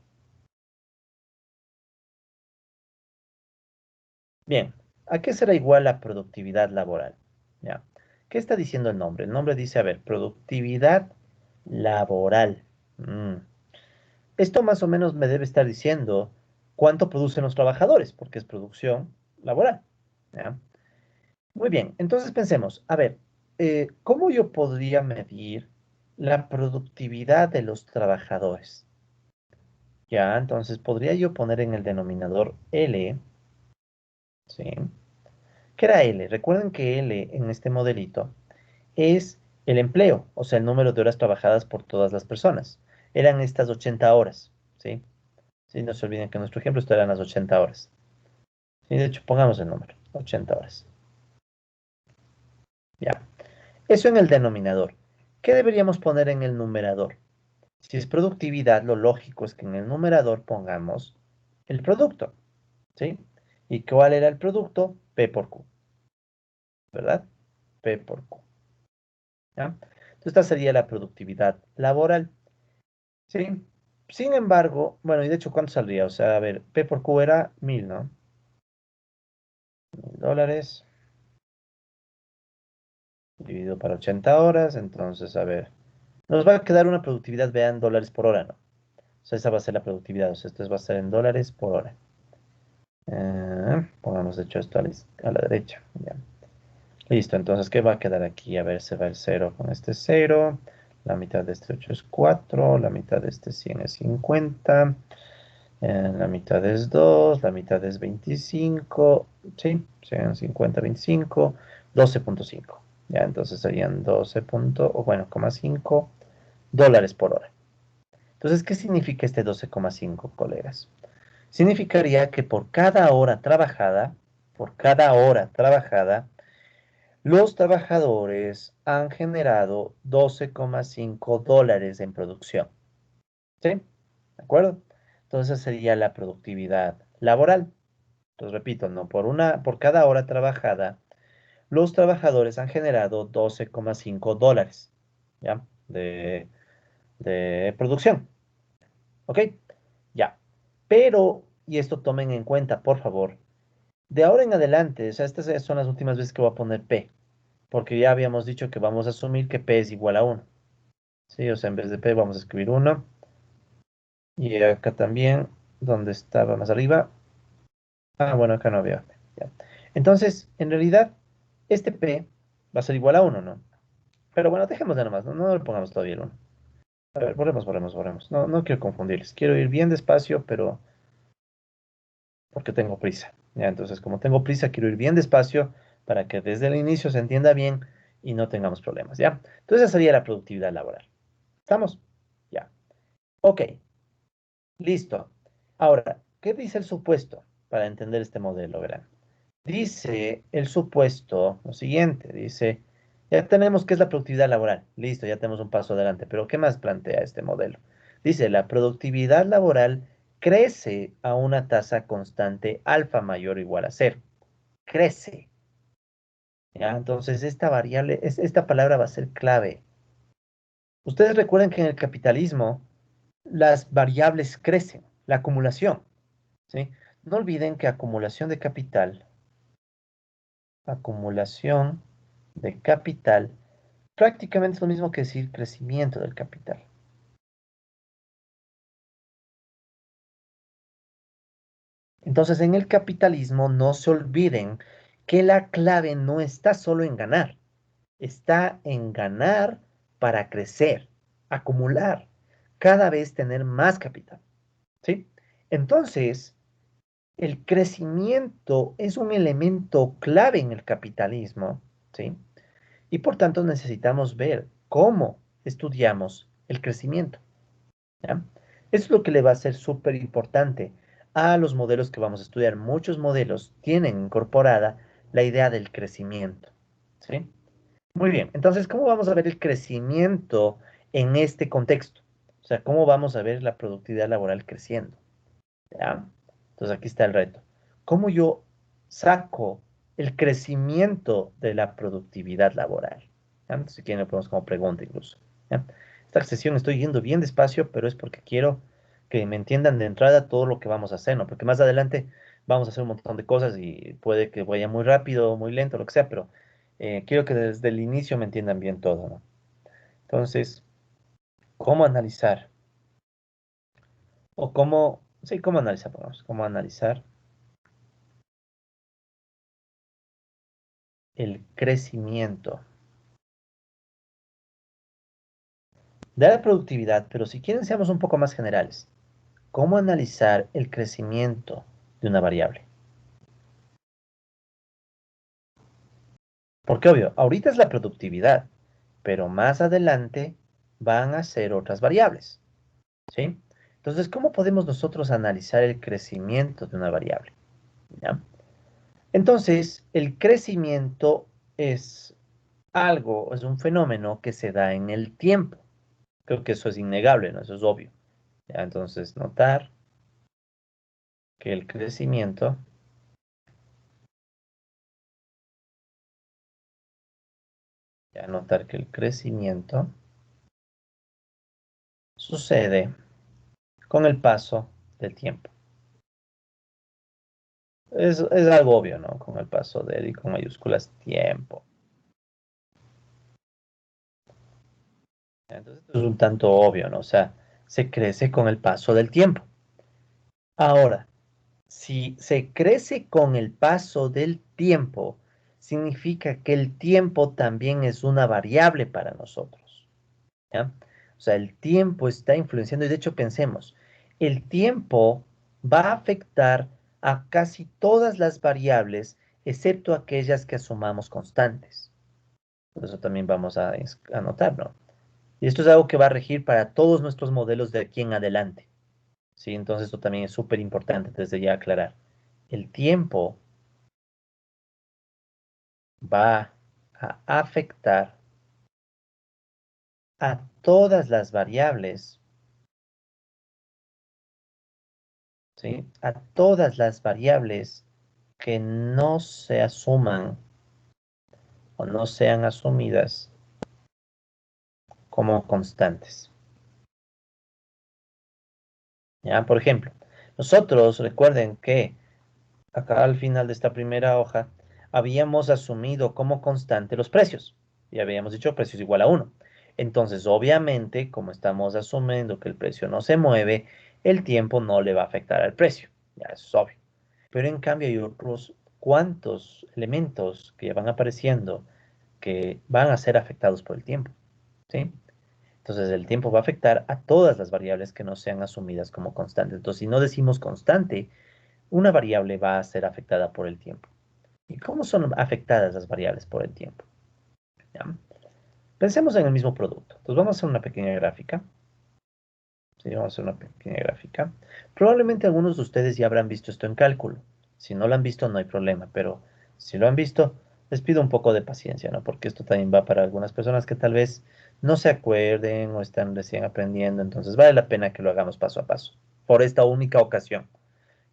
Bien, ¿a qué será igual la productividad laboral? ¿Ya? ¿Qué está diciendo el nombre? El nombre dice, a ver, productividad laboral. Mm. Esto más o menos me debe estar diciendo cuánto producen los trabajadores, porque es producción laboral. ¿Ya? Muy bien, entonces pensemos, a ver, ¿cómo yo podría medir la productividad de los trabajadores? Ya, entonces podría yo poner en el denominador L, ¿sí? ¿Qué era L? Recuerden que L en este modelito es el empleo, o sea, el número de horas trabajadas por todas las personas. Eran estas 80 horas, ¿sí? Sí, no se olviden que en nuestro ejemplo esto eran las 80 horas. Sí, de hecho, pongamos el número, 80 horas. Ya. Eso en el denominador. ¿Qué deberíamos poner en el numerador? Si es productividad, lo lógico es que en el numerador pongamos el producto, ¿sí? ¿Y cuál era el producto? P por Q, ¿verdad? P por Q, ¿ya? Entonces, esta sería la productividad laboral, ¿sí? Sin embargo, bueno, y de hecho, ¿cuánto saldría? O sea, a ver, P por Q era 1000, ¿no? $1000 dividido para 80 horas, entonces, a ver, nos va a quedar una productividad, vean, dólares por hora, ¿no? O sea, esa va a ser la productividad, o sea, esto va a ser en dólares por hora. Pongamos, de hecho, esto a la derecha, ya. Listo, entonces, ¿qué va a quedar aquí? A ver, se va el cero con este cero. La mitad de este 8 es 4. La mitad de este 100 es 50. La mitad es 2. La mitad es 25. Sí, serían 50, 25. 12,5. Ya, entonces serían 12 o bueno, $5 por hora. Entonces, ¿qué significa este 12,5, colegas? Significaría que por cada hora trabajada, los trabajadores han generado $12,5 en producción. ¿Sí? ¿De acuerdo? Entonces sería la productividad laboral. Entonces repito, no por cada hora trabajada, los trabajadores han generado $12,5, ¿ya? De producción. ¿Ok? Ya. Pero, y esto tomen en cuenta, por favor, de ahora en adelante, o sea, estas son las últimas veces que voy a poner P, porque ya habíamos dicho que vamos a asumir que P es igual a 1. Sí, o sea, en vez de P vamos a escribir 1. Y acá también, donde estaba más arriba. Ah, bueno, acá no había P. Ya. Entonces, en realidad, este P va a ser igual a 1, ¿no? Pero bueno, dejemos de nomás, no le pongamos todavía el 1. A ver, borremos. No, no quiero confundirles. Quiero ir bien despacio, pero porque tengo prisa. Ya, entonces, como tengo prisa, quiero ir bien despacio para que desde el inicio se entienda bien y no tengamos problemas, ¿ya? Entonces, esa sería la productividad laboral. ¿Estamos? Ya. Ok, listo. Ahora, ¿qué dice el supuesto para entender este modelo? Verán. Dice el supuesto lo siguiente, dice, ya tenemos qué es la productividad laboral. Listo, ya tenemos un paso adelante, pero ¿qué más plantea este modelo? Dice, la productividad laboral crece a una tasa constante alfa mayor o igual a cero. Crece. ¿Ya? Entonces, esta variable, esta palabra va a ser clave. Ustedes recuerden que en el capitalismo las variables crecen, la acumulación, ¿sí? No olviden que acumulación de capital, prácticamente es lo mismo que decir crecimiento del capital. Entonces, en el capitalismo no se olviden que la clave no está solo en ganar, está en ganar para crecer, acumular, cada vez tener más capital, ¿sí? Entonces, el crecimiento es un elemento clave en el capitalismo, ¿sí? Y por tanto necesitamos ver cómo estudiamos el crecimiento, ¿ya? Eso es lo que le va a ser súper importante a los modelos que vamos a estudiar. Muchos modelos tienen incorporada la idea del crecimiento, ¿sí? Muy bien, entonces, ¿cómo vamos a ver el crecimiento en este contexto? O sea, ¿cómo vamos a ver la productividad laboral creciendo? ¿Ya? Entonces, aquí está el reto. ¿Cómo yo saco el crecimiento de la productividad laboral? ¿Ya? Entonces, si quieren, lo ponemos como pregunta incluso. ¿Ya? Esta sesión estoy yendo bien despacio, pero es porque quiero que me entiendan de entrada todo lo que vamos a hacer, ¿no? Porque más adelante vamos a hacer un montón de cosas y puede que vaya muy rápido, muy lento, lo que sea, pero quiero que desde el inicio me entiendan bien todo, ¿no? Entonces, ¿cómo analizar? O cómo, sí, ¿cómo analizar? Pongamos, ¿cómo analizar el crecimiento de la productividad? Pero si quieren, seamos un poco más generales. ¿Cómo analizar el crecimiento de una variable? Porque obvio, ahorita es la productividad, pero más adelante van a ser otras variables, ¿sí? Entonces, ¿cómo podemos nosotros analizar el crecimiento de una variable? ¿Ya? Entonces, el crecimiento es algo, es un fenómeno que se da en el tiempo. Creo que eso es innegable, ¿no? Eso es obvio. ¿Ya? Entonces, notar que el crecimiento, ya notar que el crecimiento sucede con el paso del tiempo. Es algo obvio, ¿no? Con el paso del y con mayúsculas tiempo. Entonces, esto es un tanto obvio, ¿no? O sea, se crece con el paso del tiempo. Ahora, si se crece con el paso del tiempo, significa que el tiempo también es una variable para nosotros. ¿Ya? O sea, el tiempo está influenciando y de hecho pensemos, el tiempo va a afectar a casi todas las variables, excepto aquellas que asumamos constantes. Por eso también vamos a anotar, ¿no? Y esto es algo que va a regir para todos nuestros modelos de aquí en adelante. ¿Sí? Entonces esto también es súper importante desde ya aclarar. El tiempo va a afectar a todas las variables, ¿sí? A todas las variables que no se asuman o no sean asumidas como constantes. ¿Ya? Por ejemplo, nosotros recuerden que acá al final de esta primera hoja habíamos asumido como constante los precios y habíamos dicho precios igual a uno. Entonces, obviamente, como estamos asumiendo que el precio no se mueve, el tiempo no le va a afectar al precio. Ya eso es obvio. Pero en cambio hay otros cuantos elementos que ya van apareciendo que van a ser afectados por el tiempo, ¿sí? Entonces el tiempo va a afectar a todas las variables que no sean asumidas como constantes. Entonces, si no decimos constante, una variable va a ser afectada por el tiempo. ¿Y cómo son afectadas las variables por el tiempo? ¿Ya? Pensemos en el mismo producto. Entonces vamos a hacer una pequeña gráfica. Sí, vamos a hacer una pequeña gráfica. Probablemente algunos de ustedes ya habrán visto esto en cálculo. Si no lo han visto, no hay problema, pero si lo han visto, les pido un poco de paciencia, ¿no? Porque esto también va para algunas personas que tal vez no se acuerden o están recién aprendiendo, entonces vale la pena que lo hagamos paso a paso, por esta única ocasión.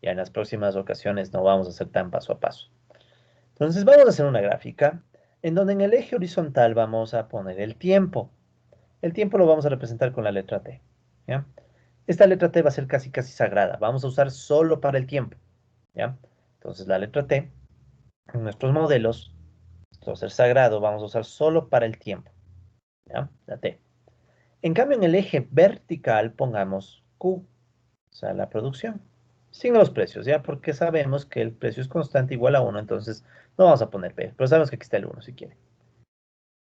Ya en las próximas ocasiones no vamos a hacer tan paso a paso. Entonces vamos a hacer una gráfica en donde en el eje horizontal vamos a poner el tiempo. El tiempo lo vamos a representar con la letra T. ¿Ya? Esta letra T va a ser casi casi sagrada. Vamos a usar solo para el tiempo. ¿Ya? Entonces la letra T en nuestros modelos, esto va a ser sagrado, vamos a usar solo para el tiempo. ¿Ya? La T. En cambio en el eje vertical pongamos Q, o sea, la producción. Sin los precios, ¿ya? Porque sabemos que el precio es constante igual a uno, entonces no vamos a poner P, pero sabemos que aquí está el uno si quiere.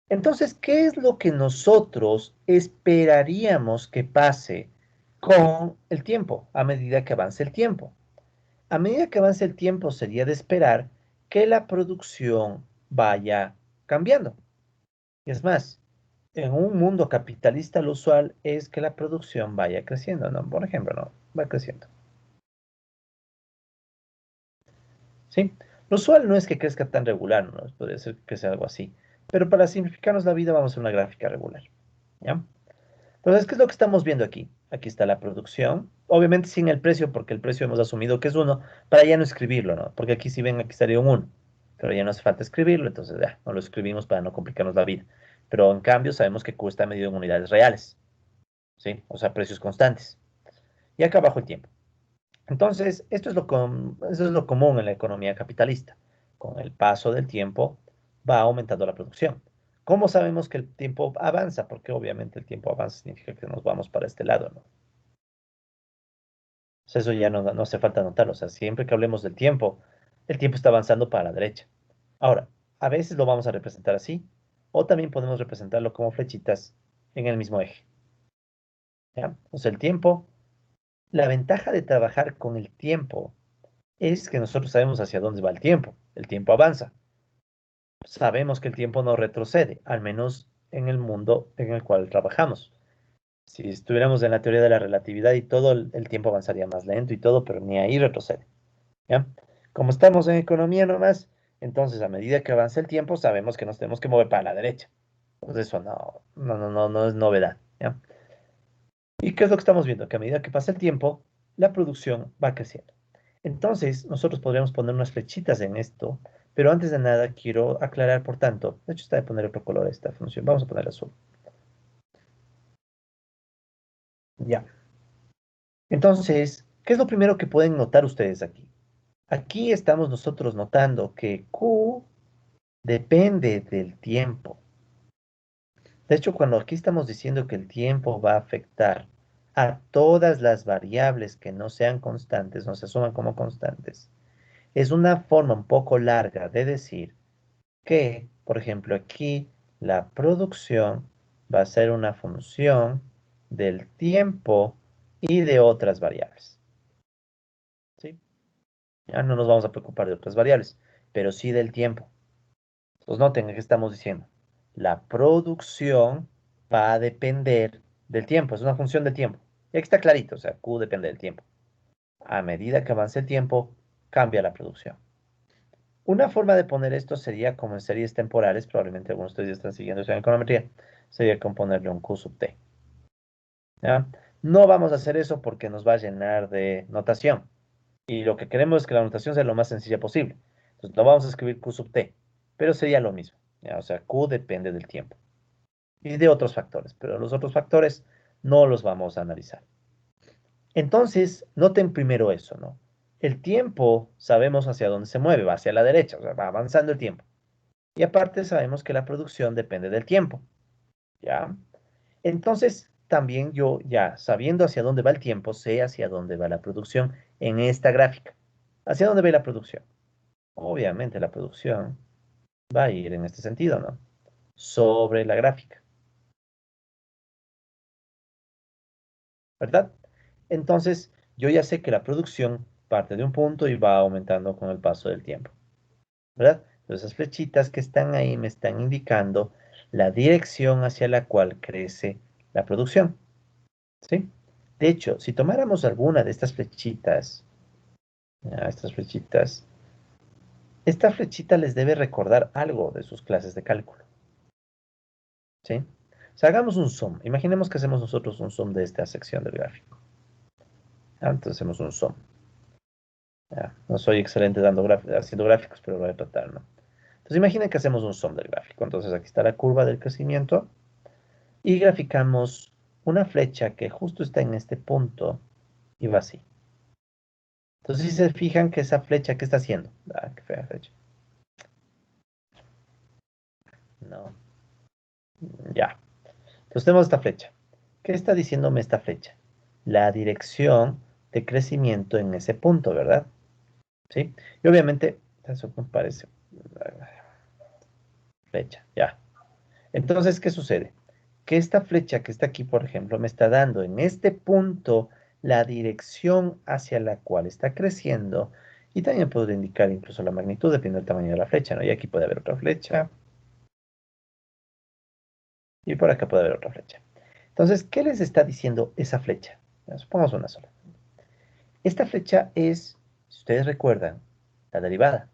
Entonces, ¿qué es lo que nosotros esperaríamos que pase con el tiempo a medida que avance el tiempo? A medida que avance el tiempo sería de esperar que la producción vaya cambiando. Y es más, en un mundo capitalista lo usual es que la producción vaya creciendo, ¿no? Por ejemplo, ¿no? Va creciendo. ¿sí? Lo usual no es que crezca tan regular, ¿no? Podría ser que sea algo así. Pero para simplificarnos la vida vamos a hacer una gráfica regular, ¿ya? Entonces, ¿qué es lo que estamos viendo aquí? Aquí está la producción, obviamente sin el precio, porque el precio hemos asumido que es uno, para ya no escribirlo, ¿no? Porque aquí si ven, aquí estaría un uno, pero ya no hace falta escribirlo, entonces ya, no lo escribimos para no complicarnos la vida. Pero en cambio sabemos que Q está medido en unidades reales, ¿sí? O sea, precios constantes. Y acá abajo el tiempo. Entonces, esto es lo común en la economía capitalista. Con el paso del tiempo va aumentando la producción. ¿Cómo sabemos que el tiempo avanza? Porque obviamente el tiempo avanza significa que nos vamos para este lado, ¿no? O sea, eso ya no hace falta notarlo. O sea, siempre que hablemos del tiempo, el tiempo está avanzando para la derecha. Ahora, a veces lo vamos a representar así, o también podemos representarlo como flechitas en el mismo eje, ¿ya? O sea, el tiempo, la ventaja de trabajar con el tiempo es que nosotros sabemos hacia dónde va el tiempo. El tiempo avanza. Sabemos que el tiempo no retrocede, al menos en el mundo en el cual trabajamos. Si estuviéramos en la teoría de la relatividad y todo, el tiempo avanzaría más lento y todo, pero ni ahí retrocede, ¿ya? Como estamos en economía nomás, entonces a medida que avanza el tiempo, sabemos que nos tenemos que mover para la derecha. Pues eso no es novedad, ¿ya? ¿Y qué es lo que estamos viendo? Que a medida que pasa el tiempo, la producción va creciendo. Entonces, nosotros podríamos poner unas flechitas en esto, pero antes de nada quiero aclarar, por tanto, de hecho está de poner otro color a esta función, vamos a poner azul. Ya. Entonces, ¿qué es lo primero que pueden notar ustedes aquí? Aquí estamos nosotros notando que Q depende del tiempo. De hecho, cuando aquí estamos diciendo que el tiempo va a afectar a todas las variables que no sean constantes, no se asuman como constantes, es una forma un poco larga de decir que, por ejemplo, aquí la producción va a ser una función del tiempo y de otras variables, ¿sí? Ya no nos vamos a preocupar de otras variables, pero sí del tiempo. Entonces noten que estamos diciendo, la producción va a depender del tiempo, es una función del tiempo. Y aquí está clarito, o sea, Q depende del tiempo. A medida que avance el tiempo, cambia la producción. Una forma de poner esto sería como en series temporales, probablemente algunos de ustedes ya están siguiendo eso en econometría, sería con ponerle un Q sub t, ¿ya? No vamos a hacer eso porque nos va a llenar de notación. Y lo que queremos es que la notación sea lo más sencilla posible. Entonces no vamos a escribir Q sub t, pero sería lo mismo, ¿ya? O sea, Q depende del tiempo y de otros factores, pero los otros factores no los vamos a analizar. Entonces, noten primero eso, ¿no? El tiempo sabemos hacia dónde se mueve, va hacia la derecha, o sea, va avanzando el tiempo. Y aparte sabemos que la producción depende del tiempo, ¿ya? Entonces, también yo ya sabiendo hacia dónde va el tiempo, sé hacia dónde va la producción en esta gráfica. ¿Hacia dónde va la producción? Obviamente la producción va a ir en este sentido, ¿no? Sobre la gráfica, ¿verdad? Entonces, yo ya sé que la producción parte de un punto y va aumentando con el paso del tiempo, ¿verdad? Entonces, esas flechitas que están ahí me están indicando la dirección hacia la cual crece la producción, ¿sí? De hecho, si tomáramos alguna de estas flechitas, estas flechitas, esta flechita les debe recordar algo de sus clases de cálculo, ¿sí? O sea, hagamos un zoom. Imaginemos que hacemos nosotros un zoom de esta sección del gráfico. Entonces hacemos un zoom. Ya, no soy excelente haciendo gráficos, pero lo voy a tratar, ¿no? Entonces imaginen que hacemos un zoom del gráfico. Entonces aquí está la curva del crecimiento y graficamos una flecha que justo está en este punto y va así. Entonces si se fijan que esa flecha, ¿qué está haciendo? Ah, qué fea flecha. No, ya. Entonces tenemos esta flecha. ¿Qué está diciéndome esta flecha? La dirección de crecimiento en ese punto, ¿verdad? ¿Sí? Y obviamente, eso me parece flecha, ya. Entonces, ¿qué sucede? Que esta flecha que está aquí, por ejemplo, me está dando en este punto la dirección hacia la cual está creciendo y también puedo indicar incluso la magnitud dependiendo del tamaño de la flecha, ¿no? Y aquí puede haber otra flecha y por acá puede haber otra flecha. Entonces, ¿qué les está diciendo esa flecha? Supongamos una sola. Esta flecha es, si ustedes recuerdan, la derivada,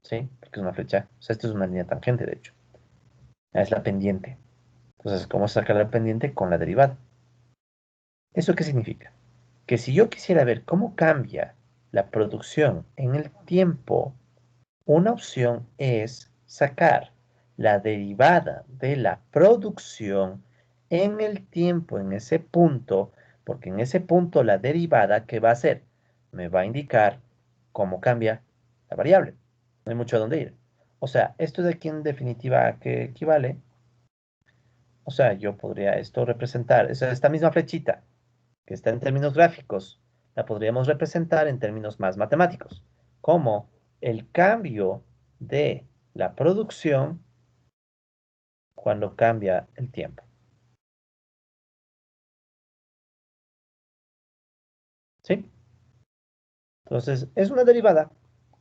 ¿sí? Porque es una flecha, o sea, esto es una línea tangente, de hecho. Es la pendiente. Entonces, ¿cómo sacar la pendiente? Con la derivada. ¿Eso qué significa? Que si yo quisiera ver cómo cambia la producción en el tiempo, una opción es sacar la derivada de la producción en el tiempo, en ese punto, porque en ese punto la derivada, ¿qué va a hacer? Me va a indicar cómo cambia la variable. No hay mucho a dónde ir. O sea, esto de aquí en definitiva, ¿a qué equivale? O sea, yo podría esto representar, esta misma flechita que está en términos gráficos, la podríamos representar en términos más matemáticos, como el cambio de la producción cuando cambia el tiempo. ¿Sí? Entonces, es una derivada,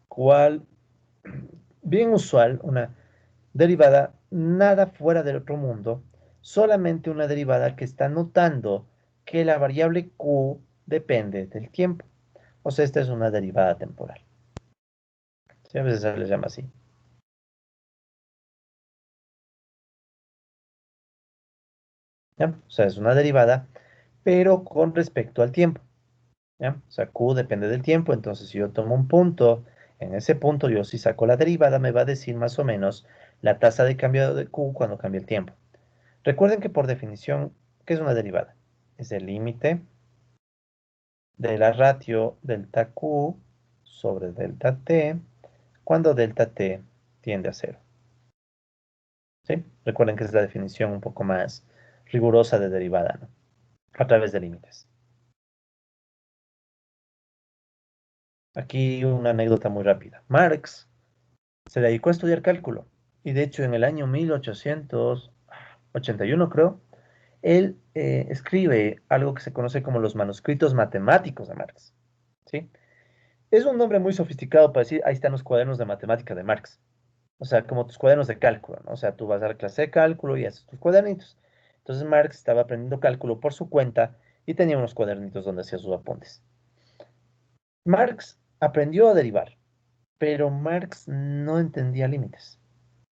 cual, bien usual, una derivada nada fuera del otro mundo, solamente una derivada que está notando que la variable q depende del tiempo. O sea, esta es una derivada temporal. Sí, a veces se le llama así. ¿Ya? O sea, es una derivada, pero con respecto al tiempo. ¿Ya? O sea, Q depende del tiempo, entonces si yo tomo un punto, en ese punto yo si saco la derivada me va a decir más o menos la tasa de cambio de Q cuando cambie el tiempo. Recuerden que por definición, ¿qué es una derivada? Es el límite de la ratio delta Q sobre delta T cuando delta T tiende a cero. ¿Sí? Recuerden que es la definición un poco más rigurosa de derivada, ¿no? A través de límites. Aquí una anécdota muy rápida. Marx se dedicó a estudiar cálculo y de hecho en el año 1881, creo, él escribe algo que se conoce como los manuscritos matemáticos de Marx. ¿Sí? Es un nombre muy sofisticado para decir, ahí están los cuadernos de matemática de Marx. O sea, como tus cuadernos de cálculo, ¿no? O sea, tú vas a la clase de cálculo y haces tus cuadernitos. Entonces Marx estaba aprendiendo cálculo por su cuenta y tenía unos cuadernitos donde hacía sus apuntes. Marx aprendió a derivar, pero Marx no entendía límites.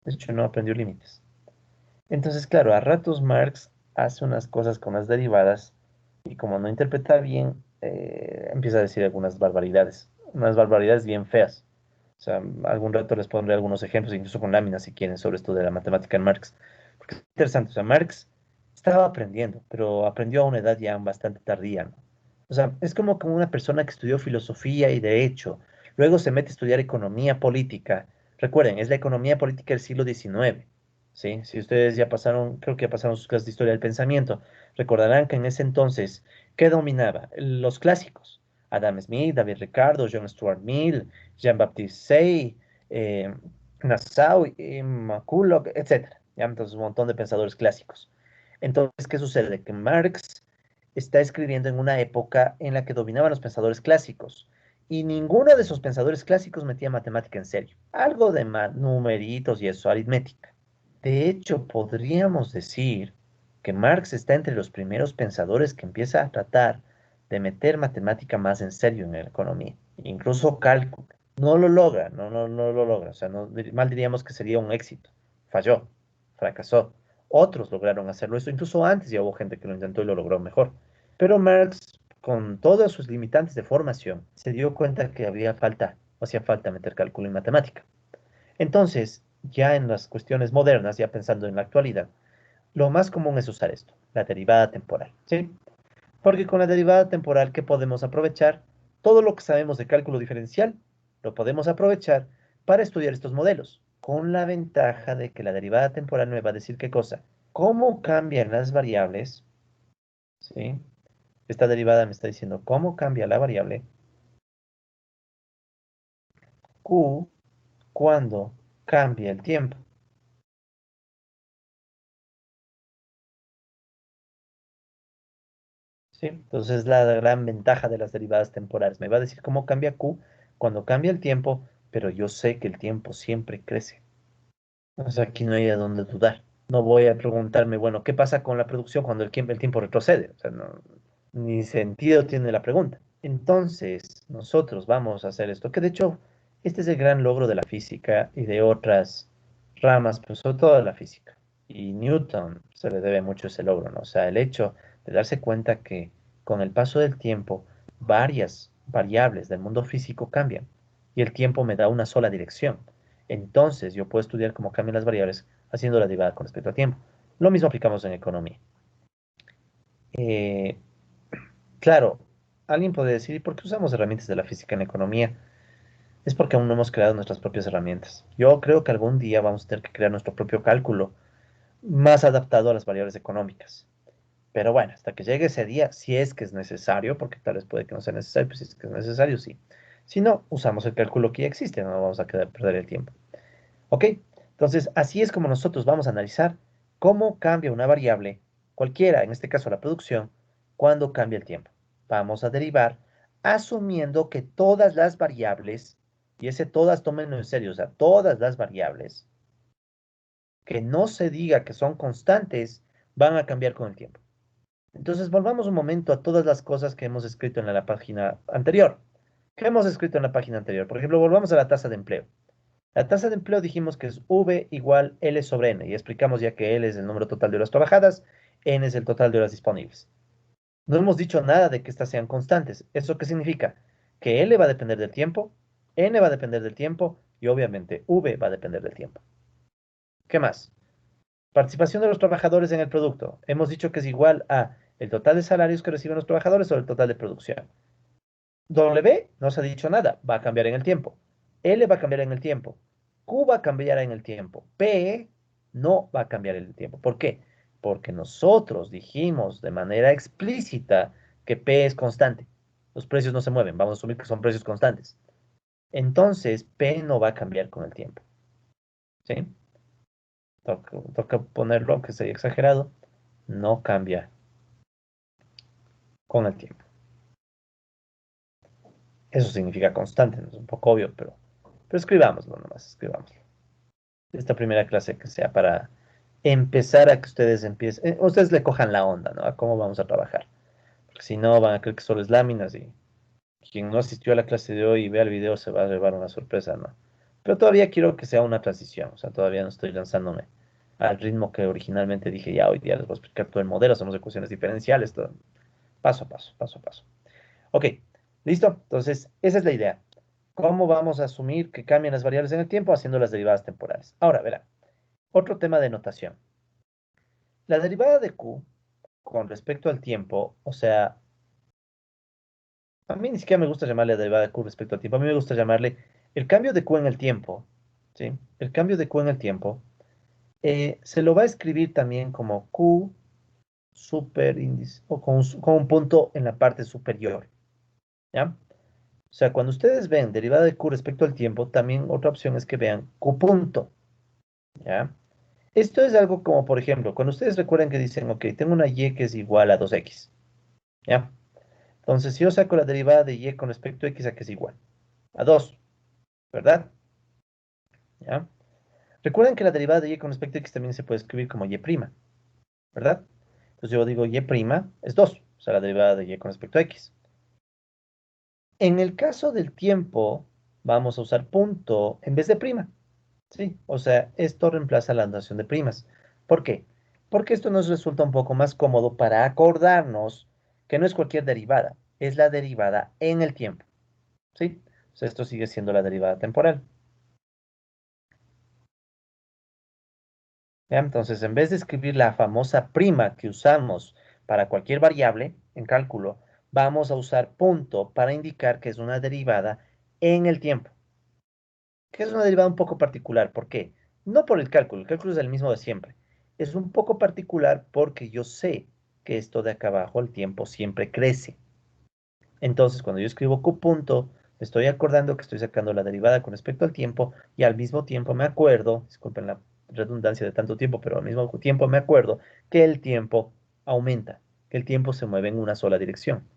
De hecho, no aprendió límites. Entonces, claro, a ratos Marx hace unas cosas con las derivadas y como no interpreta bien, empieza a decir algunas barbaridades, unas barbaridades bien feas. O sea, algún rato les pondré algunos ejemplos, incluso con láminas si quieren, sobre esto de la matemática en Marx. Porque es interesante, o sea, Marx estaba aprendiendo, pero aprendió a una edad ya bastante tardía, ¿no? O sea, es como una persona que estudió filosofía y derecho, luego se mete a estudiar economía política. Recuerden, es la economía política del siglo XIX. ¿Sí? Si ustedes ya pasaron, creo que ya pasaron sus clases de historia del pensamiento, recordarán que en ese entonces, ¿qué dominaba? Los clásicos. Adam Smith, David Ricardo, John Stuart Mill, Jean-Baptiste Say, Nassau, McCulloch, etcétera. ¿Ya? Entonces, un montón de pensadores clásicos. Entonces, ¿qué sucede? Que Marx está escribiendo en una época en la que dominaban los pensadores clásicos. Y ninguno de esos pensadores clásicos metía matemática en serio. Algo de numeritos y eso, aritmética. De hecho, podríamos decir que Marx está entre los primeros pensadores que empieza a tratar de meter matemática más en serio en la economía, incluso cálculo. No lo logra, no lo logra, o sea, mal diríamos que sería un éxito. Falló, fracasó. Otros lograron hacerlo, eso incluso antes ya hubo gente que lo intentó y lo logró mejor. Pero Marx, con todos sus limitantes de formación, se dio cuenta que había falta, o hacía falta meter cálculo y matemática. Entonces, ya en las cuestiones modernas, ya pensando en la actualidad, lo más común es usar esto, la derivada temporal, ¿sí? Porque con la derivada temporal, ¿qué podemos aprovechar? Todo lo que sabemos de cálculo diferencial, lo podemos aprovechar para estudiar estos modelos, con la ventaja de que la derivada temporal me va a decir qué cosa, cómo cambian las variables, ¿sí? Esta derivada me está diciendo cómo cambia la variable q cuando cambia el tiempo. Sí, entonces la gran ventaja de las derivadas temporales. Me va a decir cómo cambia Q cuando cambia el tiempo, pero yo sé que el tiempo siempre crece. O sea, aquí no hay a dónde dudar. No voy a preguntarme, bueno, ¿qué pasa con la producción cuando el tiempo retrocede? O sea, no, ni sentido tiene la pregunta. Entonces, nosotros vamos a hacer esto, que de hecho Este es el gran logro de la física y de otras ramas, pero sobre todo de la física. Y Newton se le debe mucho ese logro, ¿no? O sea, el hecho de darse cuenta que con el paso del tiempo, varias variables del mundo físico cambian y el tiempo me da una sola dirección. Entonces, yo puedo estudiar cómo cambian las variables haciendo la derivada con respecto al tiempo. Lo mismo aplicamos en economía. Eh, claro, alguien puede decir, ¿y por qué usamos herramientas de la física en economía? Es porque aún no hemos creado nuestras propias herramientas. Yo creo que algún día vamos a tener que crear nuestro propio cálculo más adaptado a las variables económicas. Pero bueno, hasta que llegue ese día, si es que es necesario, porque tal vez puede que no sea necesario, pues si es que es necesario, sí. Si no, usamos el cálculo que ya existe, no vamos a quedar perder el tiempo. ¿Ok? Entonces, así es como nosotros vamos a analizar cómo cambia una variable, cualquiera, en este caso la producción, cuando cambia el tiempo. Vamos a derivar asumiendo que todas las variables, y ese todas tómenlo en serio, o sea, todas las variables que no se diga que son constantes, van a cambiar con el tiempo. Entonces, volvamos un momento a todas las cosas que hemos escrito en la página anterior. ¿Qué hemos escrito en la página anterior? Por ejemplo, volvamos a la tasa de empleo. La tasa de empleo dijimos que es V igual L sobre N y explicamos ya que L es el número total de horas trabajadas, N es el total de horas disponibles. No hemos dicho nada de que estas sean constantes. ¿Eso qué significa? Que L va a depender del tiempo, N va a depender del tiempo y obviamente V va a depender del tiempo. ¿Qué más? Participación de los trabajadores en el producto. Hemos dicho que es igual a el total de salarios que reciben los trabajadores sobre el total de producción. W no se ha dicho nada, va a cambiar en el tiempo. L va a cambiar en el tiempo. Q va a cambiar en el tiempo. P no va a cambiar en el tiempo. ¿Por qué? Porque nosotros dijimos de manera explícita que P es constante. Los precios no se mueven, vamos a asumir que son precios constantes. Entonces, P no va a cambiar con el tiempo. ¿Sí? Toca ponerlo, aunque sea exagerado, no cambia con el tiempo. Eso significa constante, ¿no? Es un poco obvio, pero escribámoslo nomás, escribámoslo. Esta primera clase que sea para empezar a que ustedes empiecen, ustedes le cojan la onda, ¿no? A cómo vamos a trabajar. Porque si no, van a creer que solo es láminas y quien no asistió a la clase de hoy y vea el video se va a llevar una sorpresa, ¿no? Pero todavía quiero que sea una transición, o sea, todavía no estoy lanzándome al ritmo que originalmente dije, ya hoy día les voy a explicar todo el modelo, hacemos ecuaciones diferenciales, todo, paso a paso, paso a paso. Ok, ¿listo? Entonces, esa es la idea. ¿Cómo vamos a asumir que cambian las variables en el tiempo haciendo las derivadas temporales? Ahora, verá, otro tema de notación. La derivada de Q con respecto al tiempo, o sea, a mí ni siquiera me gusta llamarle derivada de Q respecto al tiempo, a mí me gusta llamarle el cambio de Q en el tiempo, ¿sí? El cambio de Q en el tiempo se lo va a escribir también como Q superíndice o con un punto en la parte superior, ¿ya? O sea, cuando ustedes ven derivada de Q respecto al tiempo, también otra opción es que vean Q punto, ¿ya? Esto es algo como, por ejemplo, cuando ustedes recuerdan que dicen, ok, tengo una y que es igual a 2x, ¿ya? Entonces, si yo saco la derivada de y con respecto a x, ¿a qué es igual? A 2, ¿verdad? ¿Ya? Recuerden que la derivada de y con respecto a x también se puede escribir como y', ¿verdad? Entonces yo digo y' es 2, o sea, la derivada de y con respecto a x. En el caso del tiempo, vamos a usar punto en vez de prima. Sí, o sea, esto reemplaza la notación de primas. ¿Por qué? Porque esto nos resulta un poco más cómodo para acordarnos que no es cualquier derivada, es la derivada en el tiempo. ¿Sí? O sea, esto sigue siendo la derivada temporal. ¿Ya? Entonces, en vez de escribir la famosa prima que usamos para cualquier variable en cálculo, vamos a usar punto para indicar que es una derivada en el tiempo. Que es una derivada un poco particular. ¿Por qué? No por el cálculo es el mismo de siempre. Es un poco particular porque yo sé que esto de acá abajo, el tiempo siempre crece. Entonces, cuando yo escribo Q punto, me estoy acordando que estoy sacando la derivada con respecto al tiempo y al mismo tiempo me acuerdo, disculpen la redundancia de tanto tiempo, pero al mismo tiempo me acuerdo que el tiempo aumenta, que el tiempo se mueve en una sola dirección.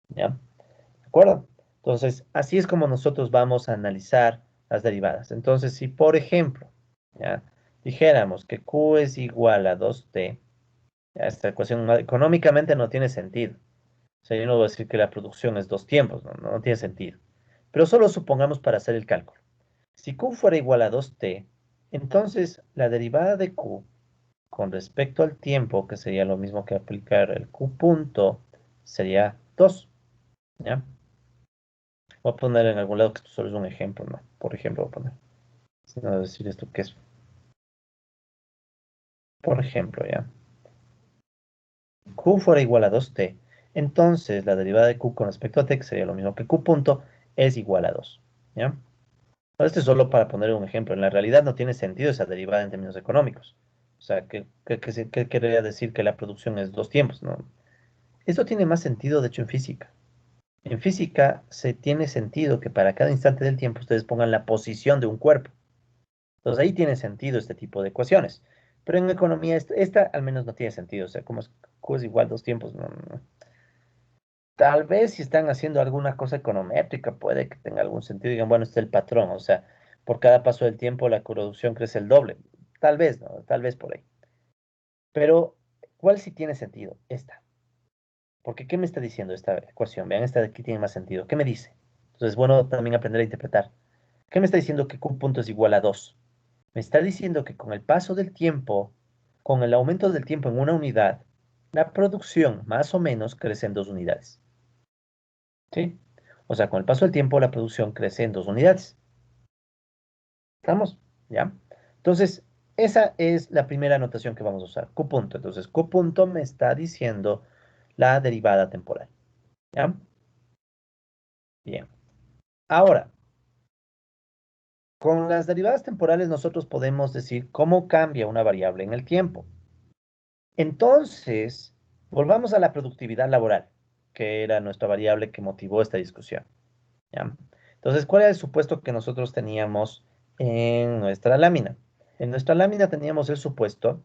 ¿Ya? ¿De acuerdo? Entonces, así es como nosotros vamos a analizar las derivadas. Entonces, si por ejemplo, ¿ya? Dijéramos que Q es igual a 2t, ya, esta ecuación económicamente no tiene sentido. O sea, yo no voy a decir que la producción es dos tiempos, no tiene sentido. Pero solo supongamos para hacer el cálculo. Si Q fuera igual a 2t, entonces la derivada de Q con respecto al tiempo, que sería lo mismo que aplicar el Q punto, sería 2, ¿ya? Voy a poner en algún lado que esto solo es un ejemplo, ¿no? Por ejemplo, voy a poner, si no decir esto que es, por ejemplo, ¿ya? Q fuera igual a 2t, entonces la derivada de Q con respecto a t, que sería lo mismo que Q punto, es igual a 2, ¿ya? Ahora, esto es solo para poner un ejemplo. En la realidad no tiene sentido esa derivada en términos económicos. O sea, ¿qué querría decir que la producción es dos tiempos? ¿No? Esto tiene más sentido, de hecho, en física. En física se tiene sentido que para cada instante del tiempo ustedes pongan la posición de un cuerpo. Entonces ahí tiene sentido este tipo de ecuaciones. Pero en economía esta al menos no tiene sentido. O sea, como es Q es igual dos tiempos, no. Tal vez si están haciendo alguna cosa econométrica, puede que tenga algún sentido. Digan, bueno, este es el patrón. O sea, por cada paso del tiempo la producción crece el doble. Tal vez, ¿no? Tal vez por ahí. Pero, ¿cuál sí tiene sentido? Esta. Porque, ¿qué me está diciendo esta ecuación? Vean, esta de aquí tiene más sentido. ¿Qué me dice? Entonces, es bueno también aprender a interpretar. ¿Qué me está diciendo que Q punto es igual a 2? Me está diciendo que con el paso del tiempo, con el aumento del tiempo en una unidad, la producción más o menos crece en 2 unidades. ¿Sí? O sea, con el paso del tiempo, la producción crece en 2 unidades. ¿Estamos? ¿Ya? Entonces, esa es la primera anotación que vamos a usar. Q punto. Entonces, Q punto me está diciendo la derivada temporal. ¿Ya? Bien. Ahora, con las derivadas temporales nosotros podemos decir cómo cambia una variable en el tiempo. Entonces, volvamos a la productividad laboral, que era nuestra variable que motivó esta discusión. ¿Ya? Entonces, ¿cuál era el supuesto que nosotros teníamos en nuestra lámina? En nuestra lámina teníamos el supuesto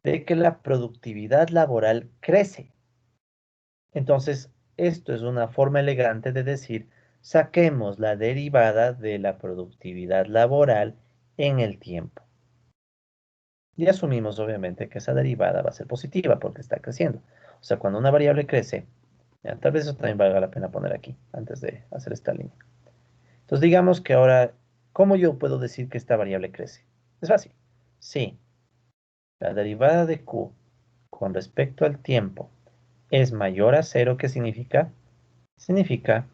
de que la productividad laboral crece. Entonces, esto es una forma elegante de decir, saquemos la derivada de la productividad laboral en el tiempo. Y asumimos, obviamente, que esa derivada va a ser positiva porque está creciendo. O sea, cuando una variable crece, ya, tal vez eso también valga la pena poner aquí, antes de hacer esta línea. Entonces, digamos que ahora, ¿cómo yo puedo decir que esta variable crece? Es fácil. Sí, la derivada de Q con respecto al tiempo es mayor a cero, ¿qué significa? Significa,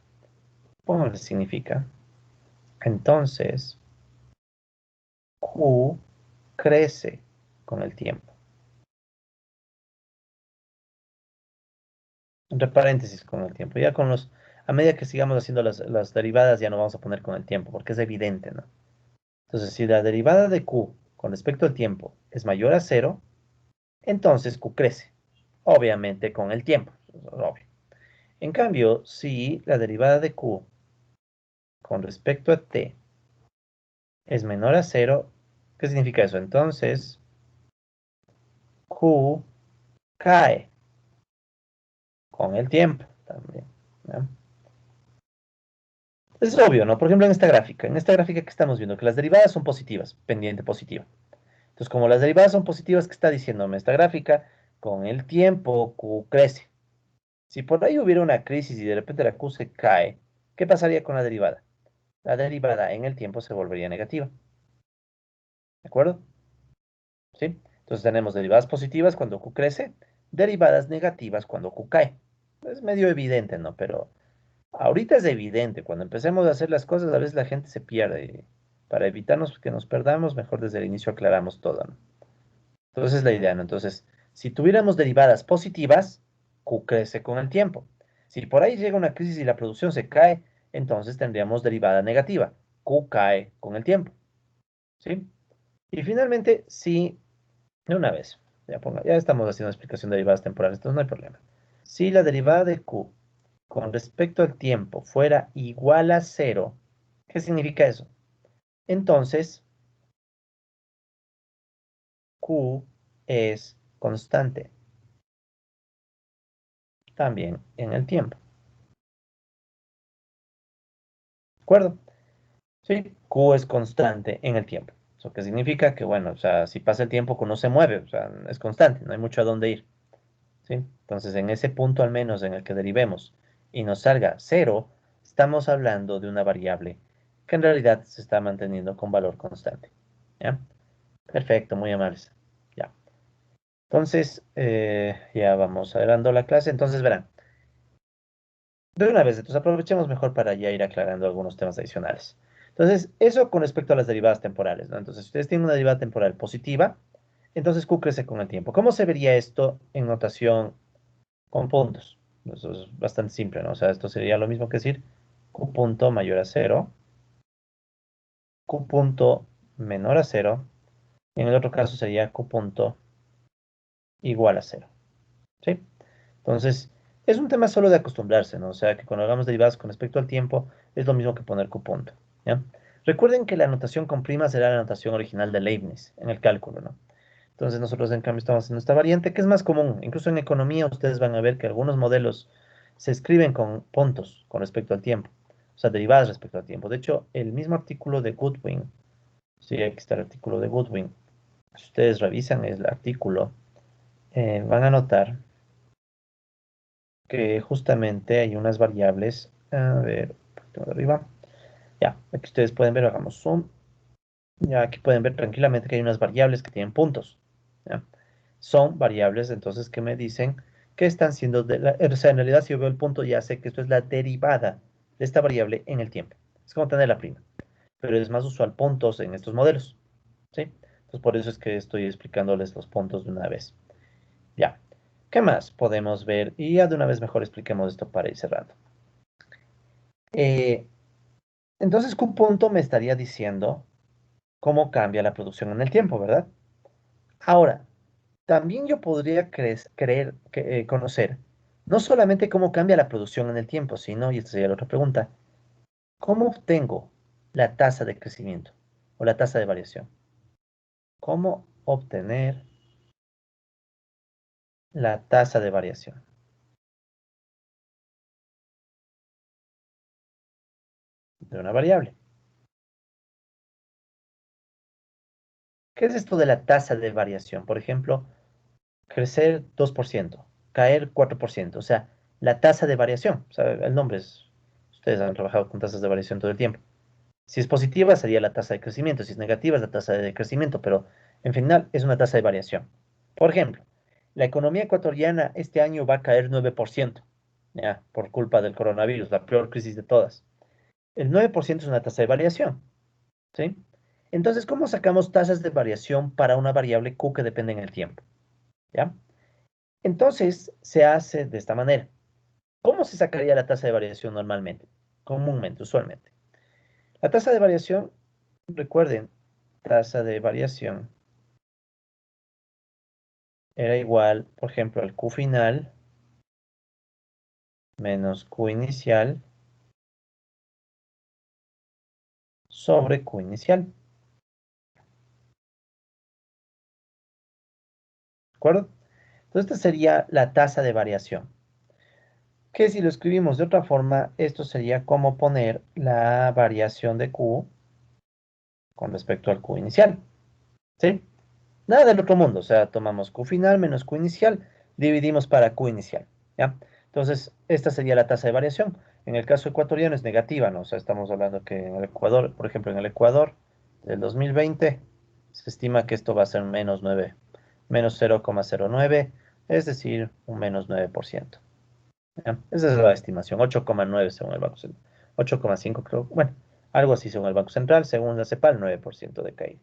póngale significa, entonces Q crece con el tiempo. Entre paréntesis con el tiempo. Ya a medida que sigamos haciendo las derivadas ya no vamos a poner con el tiempo, porque es evidente, ¿no? Entonces, si la derivada de Q con respecto al tiempo es mayor a cero, entonces Q crece. Obviamente con el tiempo, obvio. En cambio, si la derivada de Q con respecto a T es menor a cero, ¿qué significa eso? Entonces, Q cae con el tiempo también, ¿no? Es obvio, ¿no? Por ejemplo, en esta gráfica que estamos viendo, que las derivadas son positivas, pendiente positiva. Entonces, como las derivadas son positivas, ¿qué está diciéndome esta gráfica? Con el tiempo, Q crece. Si por ahí hubiera una crisis y de repente la Q se cae, ¿qué pasaría con la derivada? La derivada en el tiempo se volvería negativa. ¿De acuerdo? ¿Sí? Entonces tenemos derivadas positivas cuando Q crece, derivadas negativas cuando Q cae. Es medio evidente, ¿no? Pero ahorita es evidente. Cuando empecemos a hacer las cosas, a veces la gente se pierde. Para evitarnos que nos perdamos, mejor desde el inicio aclaramos todo, ¿no? Entonces, la idea, ¿no? Entonces, si tuviéramos derivadas positivas, Q crece con el tiempo. Si por ahí llega una crisis y la producción se cae, entonces tendríamos derivada negativa. Q cae con el tiempo. ¿Sí? Y finalmente, si, de una vez, ya estamos haciendo explicación de derivadas temporales, entonces no hay problema. Si la derivada de Q con respecto al tiempo fuera igual a cero, ¿qué significa eso? Entonces, Q es constante también en el tiempo. ¿De acuerdo? Sí, Q es constante en el tiempo. ¿Eso qué significa? Que, bueno, o sea, si pasa el tiempo, Q no se mueve, o sea, es constante, no hay mucho a dónde ir. ¿Sí? Entonces, en ese punto al menos en el que derivemos y nos salga cero, estamos hablando de una variable que en realidad se está manteniendo con valor constante. ¿Ya? Perfecto, muy amables. Ya. Entonces, ya vamos adelantando la clase. Entonces, verán, de una vez, entonces aprovechemos mejor para ya ir aclarando algunos temas adicionales. Entonces, eso con respecto a las derivadas temporales, ¿no? Entonces, si ustedes tienen una derivada temporal positiva, entonces Q crece con el tiempo. ¿Cómo se vería esto en notación con puntos? Eso es bastante simple, ¿no? O sea, esto sería lo mismo que decir Q punto mayor a cero, Q punto menor a cero, y en el otro caso sería Q punto igual a cero, ¿sí? Entonces, es un tema solo de acostumbrarse, ¿no? O sea, que cuando hagamos derivadas con respecto al tiempo, es lo mismo que poner Q punto, ¿ya? Recuerden que la notación con prima será la notación original de Leibniz en el cálculo, ¿no? Entonces nosotros en cambio estamos en esta variante que es más común. Incluso en economía ustedes van a ver que algunos modelos se escriben con puntos con respecto al tiempo, o sea, derivadas respecto al tiempo. De hecho, el mismo artículo de Goodwin, sí, aquí está el artículo de Goodwin. Si ustedes revisan el artículo, van a notar que justamente hay unas variables, a ver, un poquito más arriba, ya, aquí ustedes pueden ver, hagamos zoom, ya aquí pueden ver tranquilamente que hay unas variables que tienen puntos, ¿ya? Son variables entonces que me dicen que están siendo, o sea, en realidad si yo veo el punto ya sé que esto es la derivada de esta variable en el tiempo. Es como tener la prima, pero es más usual puntos en estos modelos, ¿sí? Entonces por eso es que estoy explicándoles los puntos de una vez. Ya, ¿qué más podemos ver? Y ya de una vez mejor expliquemos esto para ir cerrando. Eh, entonces Q punto me estaría diciendo cómo cambia la producción en el tiempo, ¿verdad? Ahora, también yo podría conocer no solamente cómo cambia la producción en el tiempo, sino, y esta sería la otra pregunta, ¿cómo obtengo la tasa de crecimiento o la tasa de variación? ¿Cómo obtener la tasa de variación de una variable? ¿Qué es esto de la tasa de variación? Por ejemplo, crecer 2%, caer 4%, o sea, la tasa de variación. O sea, el nombre es, ustedes han trabajado con tasas de variación todo el tiempo. Si es positiva, sería la tasa de crecimiento. Si es negativa, es la tasa de crecimiento. Pero, en final, es una tasa de variación. Por ejemplo, la economía ecuatoriana este año va a caer 9%, ya, por culpa del coronavirus, la peor crisis de todas. El 9% es una tasa de variación, ¿sí? Entonces, ¿cómo sacamos tasas de variación para una variable Q que depende en el tiempo? ¿Ya? Entonces, se hace de esta manera. ¿Cómo se sacaría la tasa de variación normalmente? Comúnmente, usualmente. La tasa de variación, recuerden, tasa de variación era igual, por ejemplo, al Q final menos Q inicial sobre Q inicial. ¿De acuerdo? Entonces, esta sería la tasa de variación. Que si lo escribimos de otra forma, esto sería como poner la variación de Q con respecto al Q inicial. ¿Sí? Nada del otro mundo. O sea, tomamos Q final menos Q inicial, dividimos para Q inicial. ¿Ya? Entonces, esta sería la tasa de variación. En el caso ecuatoriano es negativa, ¿no? O sea, estamos hablando que en el Ecuador, por ejemplo, en el Ecuador del 2020, se estima que esto va a ser menos 9, menos 0,09, es decir, un menos 9%. ¿Ya? Esa es la estimación, 8,9 según el Banco Central. 8,5 creo, bueno, algo así según el Banco Central, según la CEPAL, 9% de caída.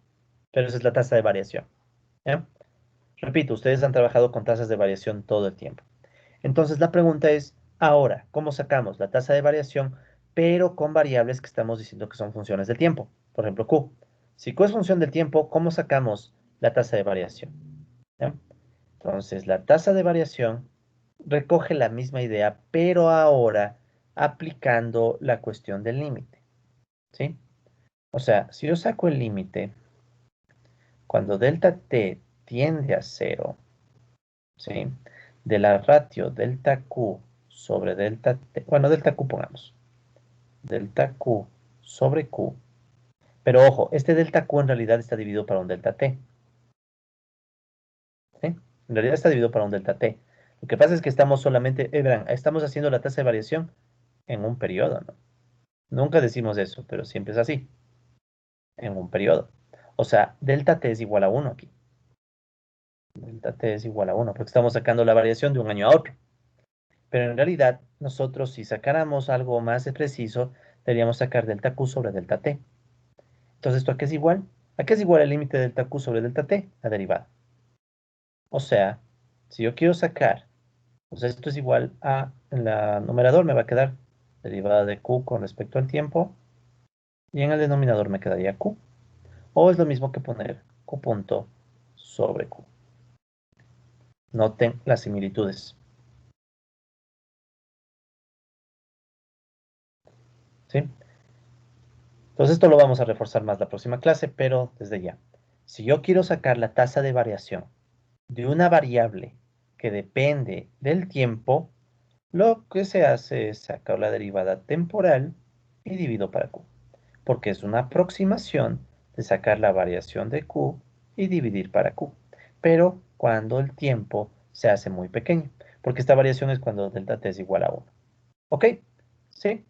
Pero esa es la tasa de variación. ¿Ya? Repito, ustedes han trabajado con tasas de variación todo el tiempo. Entonces la pregunta es, ahora, ¿cómo sacamos la tasa de variación, pero con variables que estamos diciendo que son funciones del tiempo? Por ejemplo, Q. Si Q es función del tiempo, ¿cómo sacamos la tasa de variación? ¿Ya? Entonces, la tasa de variación recoge la misma idea, pero ahora aplicando la cuestión del límite. ¿Sí? O sea, si yo saco el límite, cuando delta t tiende a cero, ¿sí? De la ratio delta Q sobre delta T, bueno, delta Q pongamos, delta Q sobre Q, pero ojo, este delta Q en realidad está dividido para un delta T, ¿sí? En realidad está dividido para un delta T. Lo que pasa es que estamos solamente, verán, estamos haciendo la tasa de variación en un periodo, ¿no? Nunca decimos eso, pero siempre es así, en un periodo. O sea, delta t es igual a 1 aquí. Delta t es igual a 1, porque estamos sacando la variación de un año a otro. Pero en realidad, nosotros si sacáramos algo más de preciso, deberíamos sacar delta q sobre delta t. Entonces, ¿esto a qué es igual? ¿A qué es igual el límite de delta q sobre delta t? La derivada. O sea, si yo quiero sacar, pues esto es igual a, en la numerador me va a quedar derivada de q con respecto al tiempo, y en el denominador me quedaría q. O es lo mismo que poner q punto sobre q. Noten las similitudes. ¿Sí? Entonces esto lo vamos a reforzar más la próxima clase, pero desde ya. Si yo quiero sacar la tasa de variación de una variable que depende del tiempo, lo que se hace es sacar la derivada temporal y divido para q, porque es una aproximación de sacar la variación de q y dividir para q, pero cuando el tiempo se hace muy pequeño, porque esta variación es cuando delta t es igual a 1. ¿Ok? ¿Sí?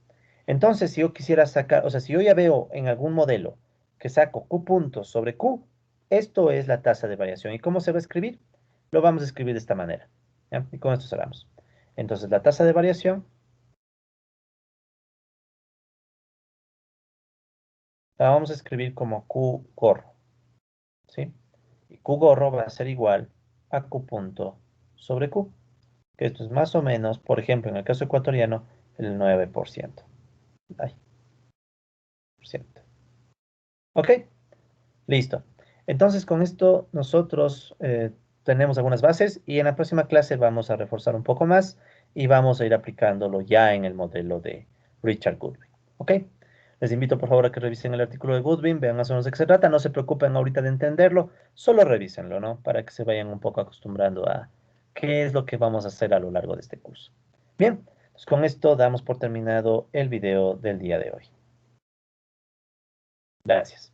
Entonces, si yo quisiera sacar, o sea, si yo ya veo en algún modelo que saco q puntos sobre q, esto es la tasa de variación. ¿Y cómo se va a escribir? Lo vamos a escribir de esta manera. ¿Ya? Y con esto cerramos. Entonces, la tasa de variación la vamos a escribir como q gorro. ¿Sí? Y q gorro va a ser igual a q punto sobre q. Que esto es más o menos, por ejemplo, en el caso ecuatoriano, el 9%. Ay, por ciento. ¿Ok? Listo. Entonces, con esto nosotros tenemos algunas bases y en la próxima clase vamos a reforzar un poco más y vamos a ir aplicándolo ya en el modelo de Richard Goodwin. ¿Ok? Les invito por favor a que revisen el artículo de Goodwin, vean más o menos de qué se trata. No se preocupen ahorita de entenderlo, solo revísenlo, ¿no? Para que se vayan un poco acostumbrando a qué es lo que vamos a hacer a lo largo de este curso. Bien, pues con esto damos por terminado el video del día de hoy. Gracias.